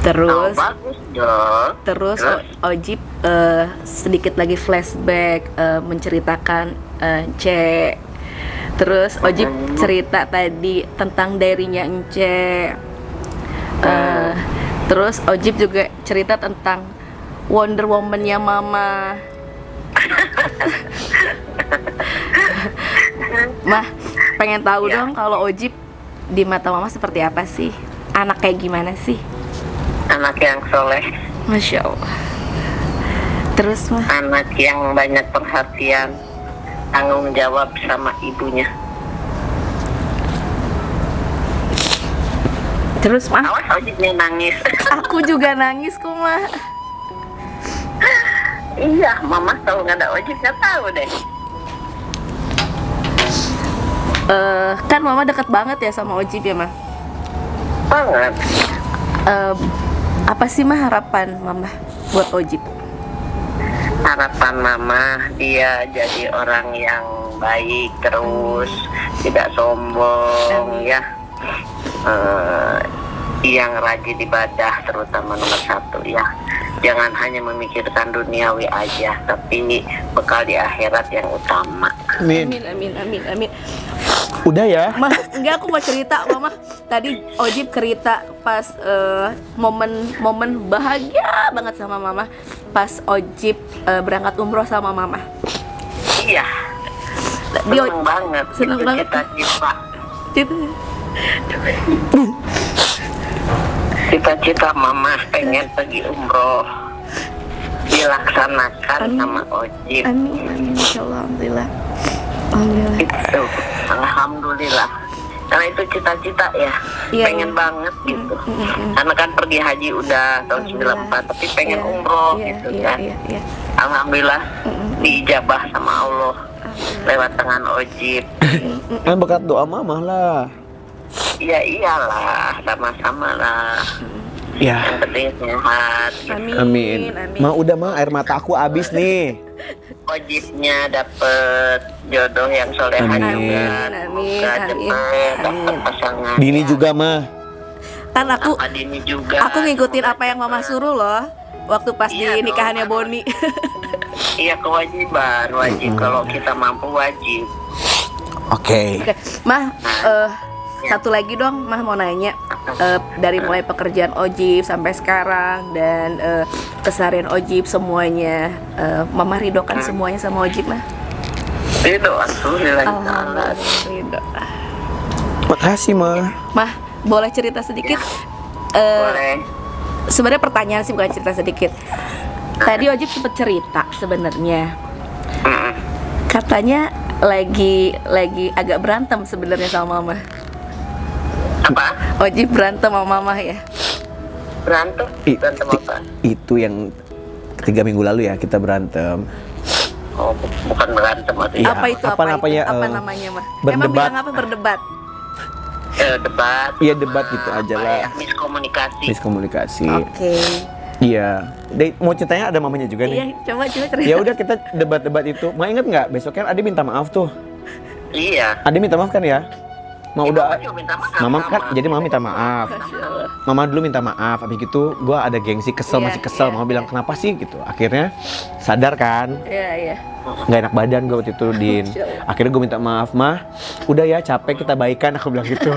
S1: Terus
S3: bagus dong.
S1: terus Ojib sedikit lagi flashback menceritakan Ence. Terus Ojib cerita tadi tentang diary-nya Ence. Terus Ojib juga cerita tentang Wonder Woman-nya Mama. Mah, pengen tahu
S3: Ya.
S1: dong kalau Ojib di mata Mama seperti apa sih? Anak kayak gimana sih?
S3: Anak yang soleh,
S1: Masya Allah. Terus Mah,
S3: anak yang banyak perhatian, tanggung jawab sama ibunya.
S1: terus Mah,
S3: Awas Ojibnya nangis.
S1: aku juga nangis kok Mah.
S3: Iya, mama tahu nggak ada Ojib, nggak tahu deh.
S1: Kan Mama deket banget ya sama Ojib ya Mah.
S3: Banget.
S1: Apa sih Mah harapan Mama buat Ojib?
S3: Harapan mama dia jadi orang yang baik terus, tidak sombong ya. Yang rajin ibadah terutama nomor satu ya. Jangan hanya memikirkan duniawi aja, tapi bekal di akhirat yang utama.
S2: Amin.
S1: Amin.
S2: Udah ya.
S1: Mah, enggak, aku mau cerita Mama. Tadi Ojib cerita pas momen bahagia banget sama Mama. Pas Ojib berangkat umroh sama Mama.
S3: Iya,
S1: Dia
S3: seneng banget.
S1: seneng
S3: Itu
S1: banget.
S3: cita-cita.
S1: Gitu.
S3: Cita-cita mama pengen pergi umroh dilaksanakan
S1: Amin.
S3: sama Ojib.
S1: Amin. Insyaallah, alhamdulillah.
S3: Itu alhamdulillah. Karena itu cita-cita ya,
S1: Iya,
S3: pengen
S1: iya.
S3: banget gitu. Karena kan pergi haji udah tahun 94, tapi pengen
S1: Iya,
S3: umroh
S1: iya,
S3: gitu
S1: iya,
S3: kan.
S1: iya.
S3: Alhamdulillah diijabah sama Allah lewat tangan Ojib.
S2: Kan berkat doa mama lah.
S3: Ya iyalah, sama-sama lah.
S2: Ya.
S3: Yang penting sehat.
S1: Amin.
S2: Ma udah ma air mata aku habis nih.
S3: Ojibnya dapet jodoh yang soleha
S2: Amin.
S3: juga.
S1: Amin,
S3: Semoga
S1: amin,
S3: cepet dapet
S1: amin.
S3: pasangan.
S2: Dini juga ma.
S1: Kan aku
S3: Sama Dini juga.
S1: ngikutin
S3: Semoga
S1: apa yang Mama
S3: cepet.
S1: suruh loh. Waktu pas
S3: Iya
S1: di
S3: dong,
S1: nikahannya
S3: kan.
S1: Boni.
S3: Iya kewajiban, wajib kalau kita mampu wajib.
S2: Oke.
S1: Oke, Mah, satu lagi dong, Mah mau nanya. Dari mulai pekerjaan Ojib sampai sekarang dan keseharian Ojib semuanya, Mama ridokan semuanya sama Ojib Mah.
S3: Itu alhamdulillah.
S1: Alhamdulillah ridho.
S2: Makasih ma.
S1: Mah, boleh cerita sedikit?
S3: Boleh.
S1: Sebenarnya pertanyaan sih, bukan cerita sedikit. Tadi Ojib sempet cerita sebenarnya.
S3: Mm-mm.
S1: Katanya lagi agak berantem sebenarnya sama Mama.
S3: Apa?
S1: Ojib berantem sama Mama ya.
S3: Berantem? Berantem apa?
S2: Itu yang 3 minggu lalu ya kita berantem.
S3: Oh, bukan berantem atau
S2: Iya,
S1: Apa itu?
S2: apa namanya,
S1: Apa namanya Mah? Emang
S2: berdebat.
S1: bilang apa berdebat?
S3: debat.
S2: Iya, debat gitu aja
S3: Apa
S2: lah.
S3: ya, miskomunikasi.
S2: Miskomunikasi.
S1: Oke.
S2: Iya. Mau ceritanya ada mamanya juga
S1: Iya,
S2: nih.
S1: coba cerita.
S2: Ya udah kita debat-debat itu. Ma inget nggak? Besok kan Adi minta maaf tuh.
S3: Iya.
S2: Adi minta maaf kan ya? Ma
S3: Ya,
S2: udah.
S3: Mama juga minta maaf
S2: Mama
S3: sama.
S2: kan jadi mama minta maaf.
S1: Masya Allah.
S2: Mama dulu minta maaf. Habis gitu gua ada gengsi kesel,
S1: Iya,
S2: masih kesel.
S1: iya,
S2: Mama bilang
S1: iya.
S2: kenapa sih gitu. Akhirnya sadar kan.
S1: Iya.
S2: Nggak enak badan gue waktu itu Din.
S1: Masya Allah.
S2: Akhirnya gue minta maaf, mah udah ya capek kita baikan, aku bilang gitu.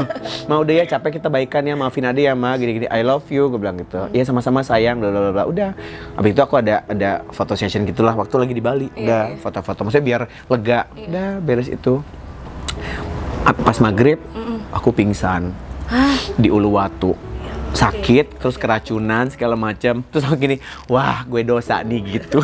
S2: Ma udah ya capek kita baikan ya, maafin Ade ya ma, gini-gini, I love you, gue bilang gitu. Iya sama-sama sayang, bla bla bla. Udah. Habis itu aku ada foto session gitulah waktu lagi di Bali. Udah
S1: Iya.
S2: foto-foto, maksudnya biar lega. Udah beres itu. Pas maghrib aku pingsan di Uluwatu. Sakit, terus keracunan segala macam. Terus aku gini, wah gue dosa nih gitu.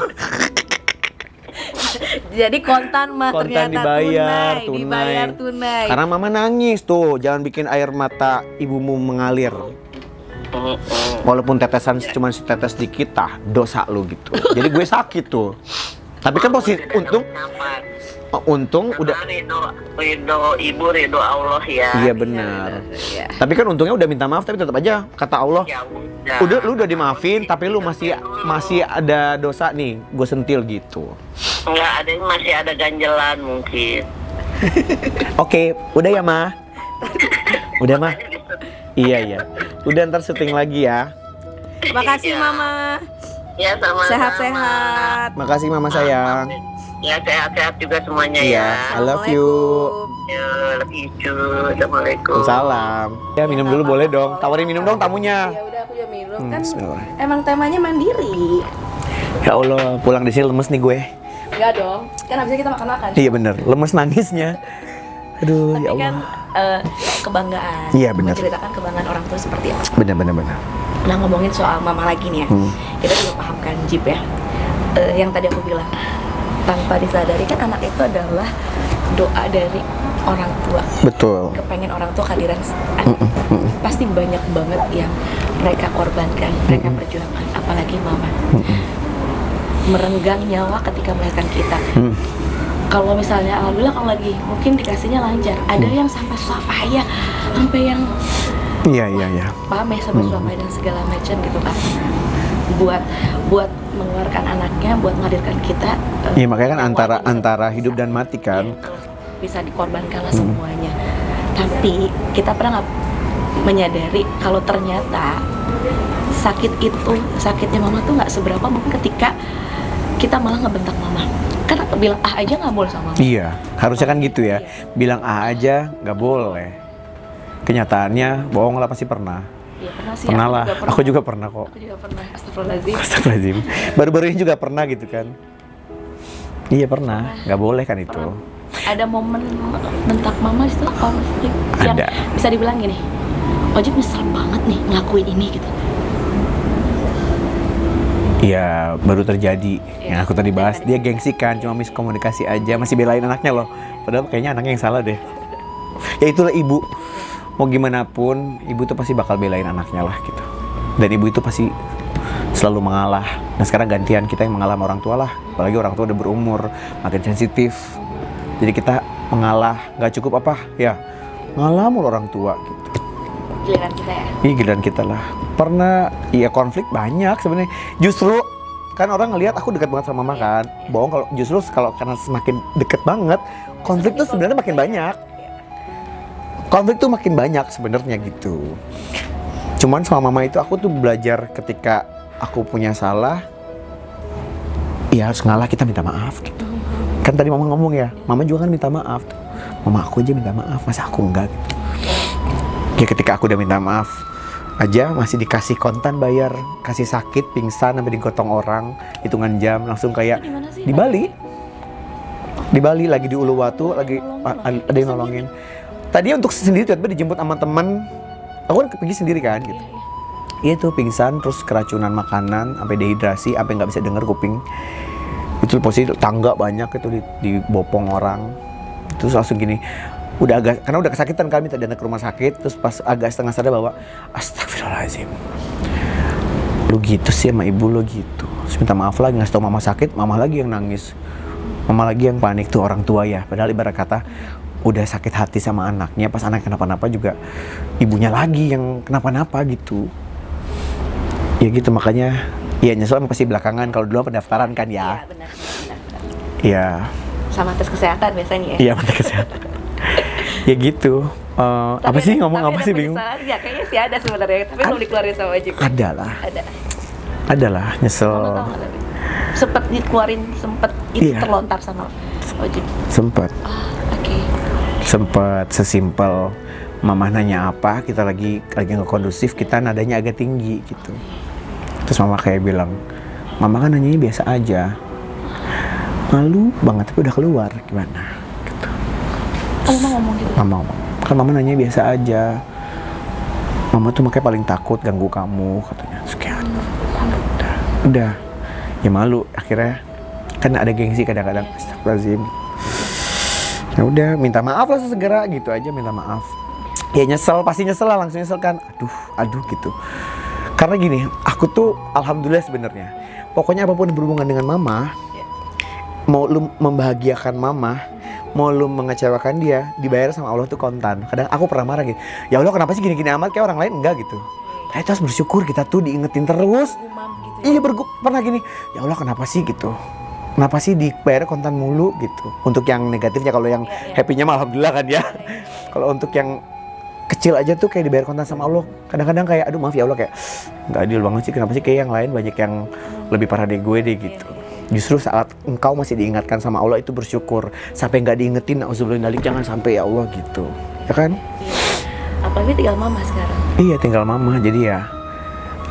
S1: Jadi kontan Mah
S2: Kontan
S1: ternyata
S2: dibayar
S1: dibayar tunai.
S2: Karena mama nangis tuh, jangan bikin air mata ibumu mengalir. Walaupun tetesan cuma setetes dikit, dosa lu gitu. Jadi gue sakit tuh. Tapi kan posisi untung udah
S3: ridho ibu, ridho Allah ya.
S2: iya benar.
S1: Iya.
S2: Tapi kan untungnya udah minta maaf, tapi tetap aja kata Allah,
S3: Ya udah.
S2: lu udah dimaafin, tapi lu masih ada dosa nih, gue sentil gitu.
S3: Enggak ada, masih ada ganjelan mungkin.
S2: Oke, udah ya Ma. Udah Ma. Iya. Udah ntar syuting lagi ya.
S1: Makasih
S3: Iya.
S1: Mama.
S3: Ya sama.
S1: Sehat-sehat.
S2: Makasih Mama sayang.
S3: Ya sehat-sehat juga semuanya
S2: Iya,
S3: ya.
S2: I love you.
S3: Ya, love you too. Assalamualaikum.
S2: Salam. Ya minum dulu boleh dong. Tawarin minum dong tamunya.
S1: Ya udah aku juga minum kan.
S2: Bismillah.
S1: Emang temanya mandiri.
S2: Ya Allah, pulang di sini lemes nih gue.
S1: Enggak dong. Kan habisnya kita makan-makan.
S2: Iya bener, lemes nangisnya. Aduh,
S1: Tapi
S2: ya
S1: kan
S2: Allah.
S1: kebanggaan.
S2: Iya, benar.
S1: Menceritakan kebanggaan orang tua seperti apa.
S2: Bener.
S1: Nah ngomongin soal mama lagi nih ya, kita juga paham kan Jeep ya, yang tadi aku bilang, tanpa disadari kan anak itu adalah doa dari orang tua.
S2: Betul.
S1: Kepengen orang tua kehadiran anak. Pasti banyak banget yang mereka korbankan, mereka perjuangkan, apalagi mama. Merenggang nyawa ketika melahirkan kita. Kalau misalnya alhamdulillah kalau lagi mungkin dikasihnya lancar, ada yang sampai susah payah, sampai yang
S2: Iya.
S1: paham ya sampai suami dan segala macam gitu kan, buat mengeluarkan anaknya, buat menghadirkan kita.
S2: Iya makanya kan
S1: nyawa
S2: antara
S1: bisa-
S2: hidup dan mati kan.
S1: Iya, betul. Bisa dikorbankan lah semuanya. Tapi kita pernah nggak menyadari kalau ternyata sakitnya mama tuh nggak seberapa mungkin ketika kita malah ngebentak mama. Kan bilang aja nggak boleh sama mama.
S2: Iya, harusnya kan gitu ya. Bilang aja nggak boleh. Kenyataannya bohong lah pasti pernah.
S1: Iya pernah sih.
S2: Pernah lah. Aku juga pernah kok.
S1: Aku juga pernah. Astagfirullahaladzim.
S2: Astagfirullahaladzim. Baru-baru ini juga pernah gitu kan. Iya pernah. Nggak boleh kan itu.
S1: Ada momen bentak mama setelah konflik yang
S2: Ada.
S1: bisa dibilang gini, Ojib nyesel banget nih ngelakuin ini gitu.
S2: Iya, baru terjadi. Yang aku tadi bahas, dia gengsi kan, cuma miskomunikasi aja, masih belain anaknya loh. Padahal kayaknya anaknya yang salah deh. Ya itulah ibu. Mau gimana pun, ibu tuh pasti bakal belain anaknya lah gitu. Dan ibu itu pasti selalu mengalah. Nah sekarang gantian kita yang mengalah sama orang tua lah. Apalagi orang tua udah berumur, makin sensitif. Jadi kita mengalah, nggak cukup apa? Ya, ngalah mulu orang tua gitu.
S1: Giliran kita ya.
S2: Iya giliran kita lah. Pernah, iya konflik banyak sebenarnya. Justru kan orang ngelihat aku dekat banget sama mama kan. Bohong kalau justru kalau karena semakin deket banget, konflik tuh sebenarnya makin banyak. Konflik tuh makin banyak sebenarnya gitu. Cuman sama mama itu aku tuh belajar ketika aku punya salah, ya harus ngalah, kita minta maaf gitu. Kan tadi mama ngomong ya, mama juga kan minta maaf tuh. Mama aku aja minta maaf, masa aku enggak gitu. Ya ketika aku udah minta maaf aja masih dikasih kontan bayar, kasih sakit, pingsan, sampai digotong orang, hitungan jam, langsung kayak
S1: Di mana sih?
S2: di Bali. Di Bali lagi di Uluwatu, lagi ada yang nolongin. Tadinya untuk sendiri, tiba-tiba dijemput sama temen. Aku kan pergi sendiri kan gitu. Iya tuh pingsan, terus keracunan makanan, sampai dehidrasi, sampai nggak bisa denger kuping. Itu posisi tangga banyak itu dibopong orang. Terus langsung gini, karena udah kesakitan kan, minta dana ke rumah sakit. Terus pas agak setengah sadar bahwa astagfirullahaladzim, lu gitu sih sama ibu lu gitu. Terus minta maaf lagi, ngasih tau mama sakit, mama lagi yang nangis, mama lagi yang panik. Tuh orang tua ya, padahal ibarat kata udah sakit hati sama anaknya, pas anak kenapa-napa juga ibunya lagi yang kenapa-napa gitu. Ya gitu, makanya ya nyesel pasti belakangan. Kalau dulu pendaftaran kan
S1: Iya
S2: ya.
S1: benar.
S2: Iya.
S1: Sama tes kesehatan biasanya ya.
S2: Iya, mata kesehatan. Ya gitu. Apa sih ngomong apa sih bingung?
S1: Ya kayaknya sih ada sebenarnya, tapi belum dikeluarin sama Ojib.
S2: Ada lah.
S1: Ada.
S2: Nyesel.
S1: Mama tahu nggak tapi? Sempet dikeluarin, sempet itu
S2: Iya.
S1: terlontar sama Ojib.
S2: Sempet.
S1: Oke.
S2: Sempet sesimpel mama nanya apa, kita lagi nggak kondusif, kita nadanya agak tinggi gitu. Terus mama kayak bilang, mama kan nanyanya biasa aja. Malu banget tapi udah keluar, gimana? Gitu.
S1: Oh, mama ngomong gitu.
S2: Mama ngomong, kan mama nanya biasa aja. Mama tuh makanya paling takut ganggu kamu katanya. Terus kayak, udah, ya malu. Akhirnya kan ada gengsi kadang-kadang. Astagfirullahaladzim. Ya udah, minta maaf lah segera gitu aja, minta maaf. ya nyesel, pasti nyesel lah, langsung nyesel kan, aduh gitu. Karena gini, aku tuh alhamdulillah sebenarnya, pokoknya apapun yang berhubungan dengan mama, mau lu membahagiakan mama, mau lu mengecewakan dia, dibayar sama Allah tuh kontan. Kadang aku pernah marah gitu, ya Allah kenapa sih gini-gini amat, kayak orang lain enggak gitu. Kita harus bersyukur, kita tuh diingetin terus. Iya pernah gini, ya Allah kenapa sih gitu, kenapa sih dibayar kontan mulu gitu. Untuk yang negatifnya, kalau yang happy-nya mah alhamdulillah kan ya. Kalau untuk yang kecil aja tuh kayak dibayar kontan sama Allah, kadang-kadang kayak aduh maaf ya Allah, kayak nggak adil banget sih, kenapa sih kayak yang lain banyak yang lebih parah dari gue deh gitu. Justru saat engkau masih diingatkan sama Allah itu bersyukur, sampai nggak diingetin auzubillahi jangan sampai ya Allah gitu, ya kan?
S1: Apalagi tinggal mama sekarang.
S2: Iya tinggal mama, jadi ya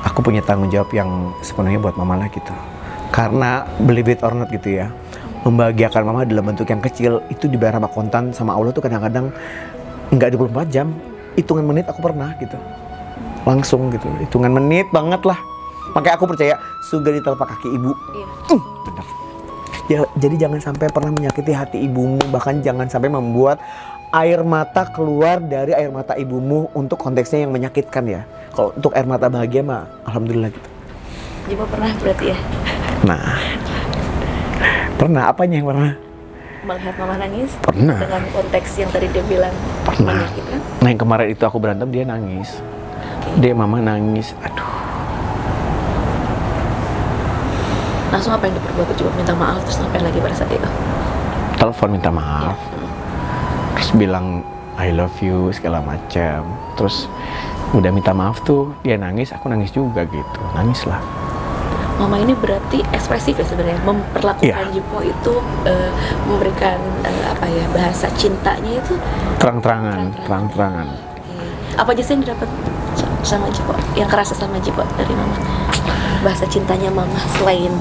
S2: aku punya tanggung jawab yang sepenuhnya buat mama lah gitu. Karena believe it or not gitu ya, membahagiakan mama dalam bentuk yang kecil itu dibayar sama kontan sama Allah tuh kadang-kadang nggak 24 jam. Hitungan menit aku pernah gitu, langsung gitu, hitungan menit banget lah. Makanya aku percaya surga di telapak kaki ibu. Bener. Ya jadi jangan sampai pernah menyakiti hati ibumu, bahkan jangan sampai membuat air mata keluar dari air mata ibumu untuk konteksnya yang menyakitkan ya. Kalau untuk air mata bahagia mah alhamdulillah gitu.
S1: Jibo pernah berarti ya?
S2: Nah, pernah, apanya yang pernah?
S1: Melihat mama nangis?
S2: Pernah.
S1: Dengan konteks yang tadi dia bilang
S2: Pernah.
S1: menyakitkan?
S2: Nah yang kemarin itu aku berantem, dia nangis. Dia mama nangis, aduh.
S1: Langsung apa yang diperbuat? Coba minta maaf, terus ngapain lagi pada saat itu?
S2: Telepon minta maaf, terus bilang I love you segala macam. Terus udah minta maaf tuh dia nangis, aku nangis juga gitu, nangis lah.
S1: Mama ini berarti ekspresif ya sebenarnya, memperlakukan Jipo itu memberikan apa ya, bahasa cintanya itu
S2: Terang-terangan.
S1: Apa aja sih yang didapat sama Jipo, yang kerasa sama Jipo dari mama? Bahasa cintanya mama selain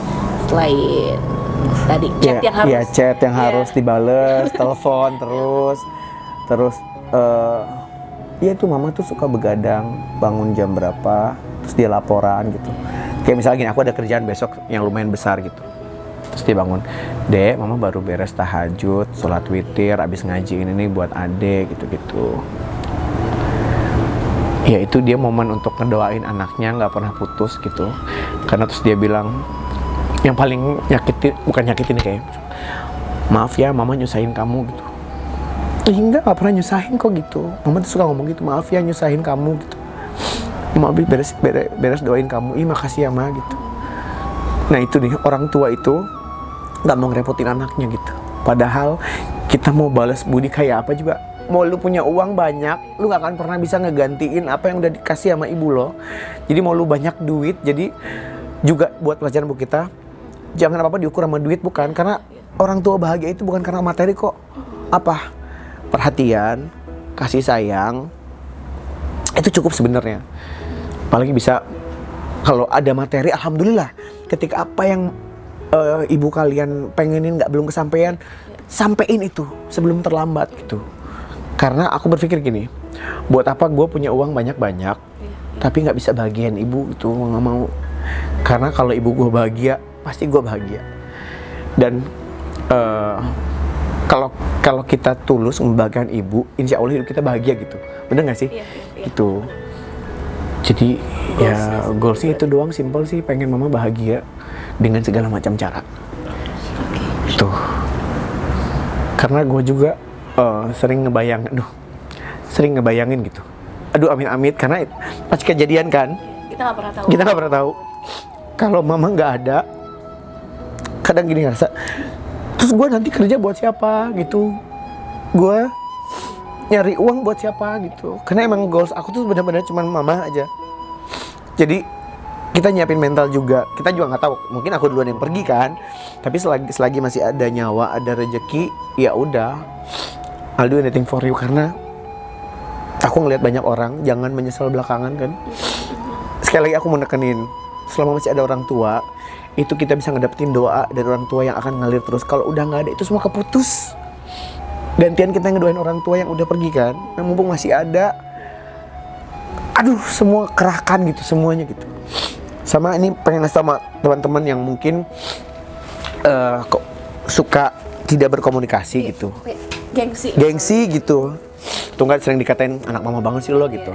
S1: tadi chat yang harus,
S2: chat yang harus dibales, telepon terus ya itu mama tuh suka begadang, bangun jam berapa, terus dia laporan gitu. Kayak misalnya gini, aku ada kerjaan besok yang lumayan besar gitu, terus dia bangun, Dek, mama baru beres tahajud, sholat witir, abis ngaji ini buat adek gitu-gitu. Ya itu dia momen untuk ngedoain anaknya nggak pernah putus gitu. Karena terus dia bilang, yang paling bukan nyakitin kayak, maaf ya mama nyusahin kamu gitu. Enggak pernah nyusahin kok gitu. Mama tuh suka ngomong gitu, maaf ya nyusahin kamu gitu. Mama beres doain kamu, makasih ya ma gitu. Nah itu nih, orang tua itu nggak mau ngerepotin anaknya gitu. Padahal kita mau balas budi kayak apa juga, mau lu punya uang banyak, lu nggak akan pernah bisa ngegantiin apa yang udah dikasih sama ibu lo. Jadi mau lu banyak duit, jadi juga buat pelajaran buat kita, jangan apa-apa diukur sama duit, bukan. Karena orang tua bahagia itu bukan karena materi kok. Apa? Perhatian, kasih sayang, itu cukup sebenarnya. Apalagi bisa kalau ada materi, alhamdulillah. Ketika apa yang ibu kalian pengenin belum kesampaian, sampein itu sebelum terlambat gitu. Karena aku berpikir gini, buat apa gue punya uang banyak-banyak, tapi nggak bisa bahagiain ibu, itu nggak mau. Karena kalau ibu gue bahagia, pasti gue bahagia. Dan kalau kita tulus membahagiakan ibu, insya Allah hidup kita bahagia gitu. Bener nggak sih?
S1: Iya.
S2: Gitu. Jadi goalsnya itu doang, simple sih, pengen mama bahagia dengan segala macam cara. Tuh. Karena gue juga sering ngebayangin gitu. Aduh amit-amit, karena pas kejadian kan, kita nggak pernah tahu. Kalau mama nggak ada, kadang gini ngerasa, terus gue nanti kerja buat siapa gitu, gue nyari uang buat siapa gitu. Karena emang goals aku tuh benar-benar cuma mama aja. Jadi kita nyiapin mental juga. Kita juga nggak tahu, mungkin aku duluan yang pergi kan. Tapi selagi masih ada nyawa, ada rezeki, ya udah, I'll do anything for you. Karena aku ngelihat banyak orang jangan menyesal belakangan kan. Sekali lagi aku mau nekenin, selama masih ada orang tua, itu kita bisa ngedapetin doa dari orang tua yang akan ngalir terus. Kalau udah nggak ada, itu semua keputus. Gantian kita ngedoain orang tua yang udah pergi kan. Nah, mumpung masih ada, aduh semua kerahkan gitu, semuanya gitu. Sama ini pengen ngasih sama teman-teman yang mungkin kok suka tidak berkomunikasi gitu, gengsi gitu. Tuh nggak sering dikatain anak mama banget sih lo gitu.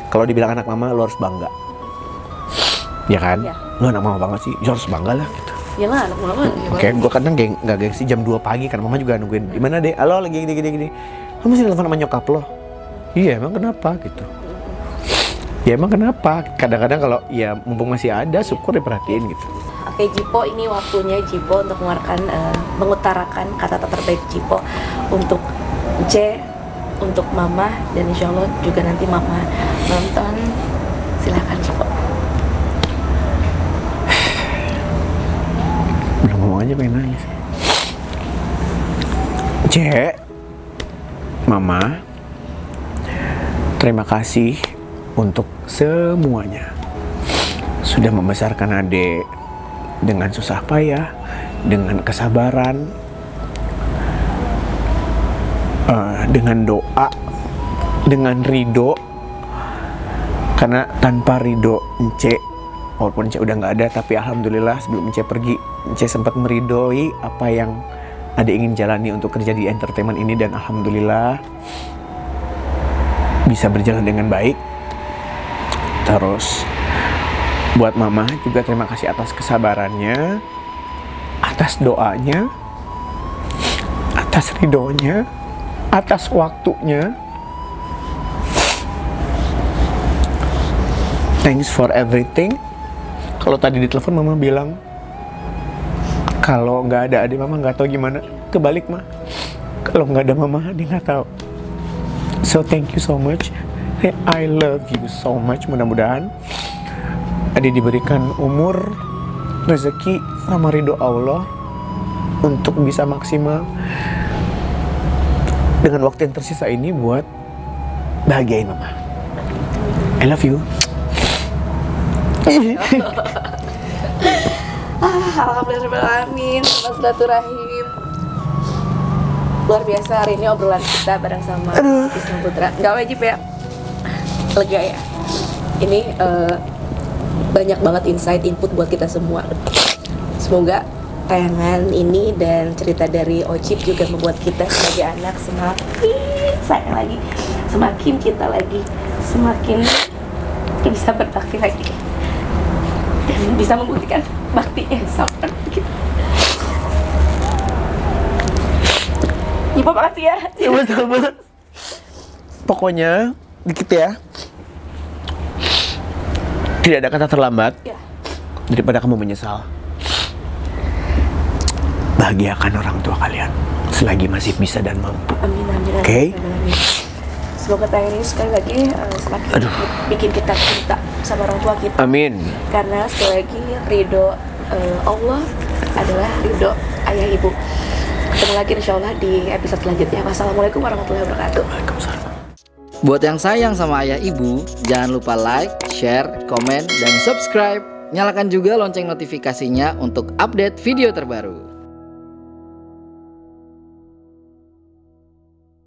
S2: Kalau dibilang anak mama lo harus bangga. Ya kan?
S1: Iya.
S2: Lo anak mama banget sih, lo harus bangga lah gitu.
S1: Iyalah anak mama.
S2: Oke, gue kadang nggak gengsi jam 2 pagi kan mama juga nungguin. Gimana deh? Halo lagi gini. Lo masih telepon sama nyokap lo? Iya emang kenapa gitu? Ya emang kenapa? Kadang-kadang kalau ya mumpung masih ada syukur diperhatiin gitu.
S1: Oke Jipo, ini waktunya Jipo untuk mengutarakan kata-kata terbaik Jipo untuk C, untuk Mama, dan insya Allah juga nanti Mama nonton. Silakan Jipo.
S2: Belum ngomong aja pengen nangis. Cek, Mama, terima kasih untuk semuanya. Sudah membesarkan adik dengan susah payah, dengan kesabaran, dengan doa, dengan ridho. Karena tanpa ridho Ence, walaupun Ence udah nggak ada, tapi alhamdulillah sebelum Ence pergi, Ence sempat meridhoi apa yang Ade ingin jalani untuk kerja di entertainment ini, dan alhamdulillah bisa berjalan dengan baik. Terus buat Mama juga terima kasih atas kesabarannya, atas doanya, atas ridhonya, atas waktunya. Thanks for everything. Kalau tadi di telepon Mama bilang kalau nggak ada adik Mama nggak tahu gimana. Kebalik mah, kalau nggak ada Mama dia nggak tahu. So thank you so much. I love you so much. Mudah-mudahan adik diberikan umur, rezeki sama ridho Allah untuk bisa maksimal dengan waktu yang tersisa ini buat bahagiain Mama. I love you.
S1: Alhamdulillahirrahmanirrahim. Mas silaturahim. Luar biasa hari ini obrolan kita bareng sama Wisnu Putra. Gak wajib ya, lega ya. Ini banyak banget insight, input buat kita semua. Semoga tayangan ini dan cerita dari Ojib juga membuat kita sebagai anak semakin sayang lagi, semakin cinta lagi, semakin bisa berbakti lagi, dan bisa membuktikan baktinya sama kita. Ibu makasih ya.
S2: Sama-sama. Pokoknya dikit ya. Tidak ada kata terlambat
S1: Ya.
S2: daripada kamu menyesal. Bahagiakan orang tua kalian selagi masih bisa dan mampu.
S1: Amin amin.
S2: Oke.
S1: Amin. Semoga tayangan ini sekali lagi semakin bikin kita cinta sama orang tua kita.
S2: Amin.
S1: Karena sekali lagi ridho Allah adalah ridho ayah ibu. Ketemu lagi insya Allah di episode selanjutnya. Wassalamualaikum warahmatullahi wabarakatuh.
S2: Waalaikumsalam.
S4: Buat yang sayang sama ayah ibu, jangan lupa like, share, komen, dan subscribe. Nyalakan juga lonceng notifikasinya untuk update video terbaru.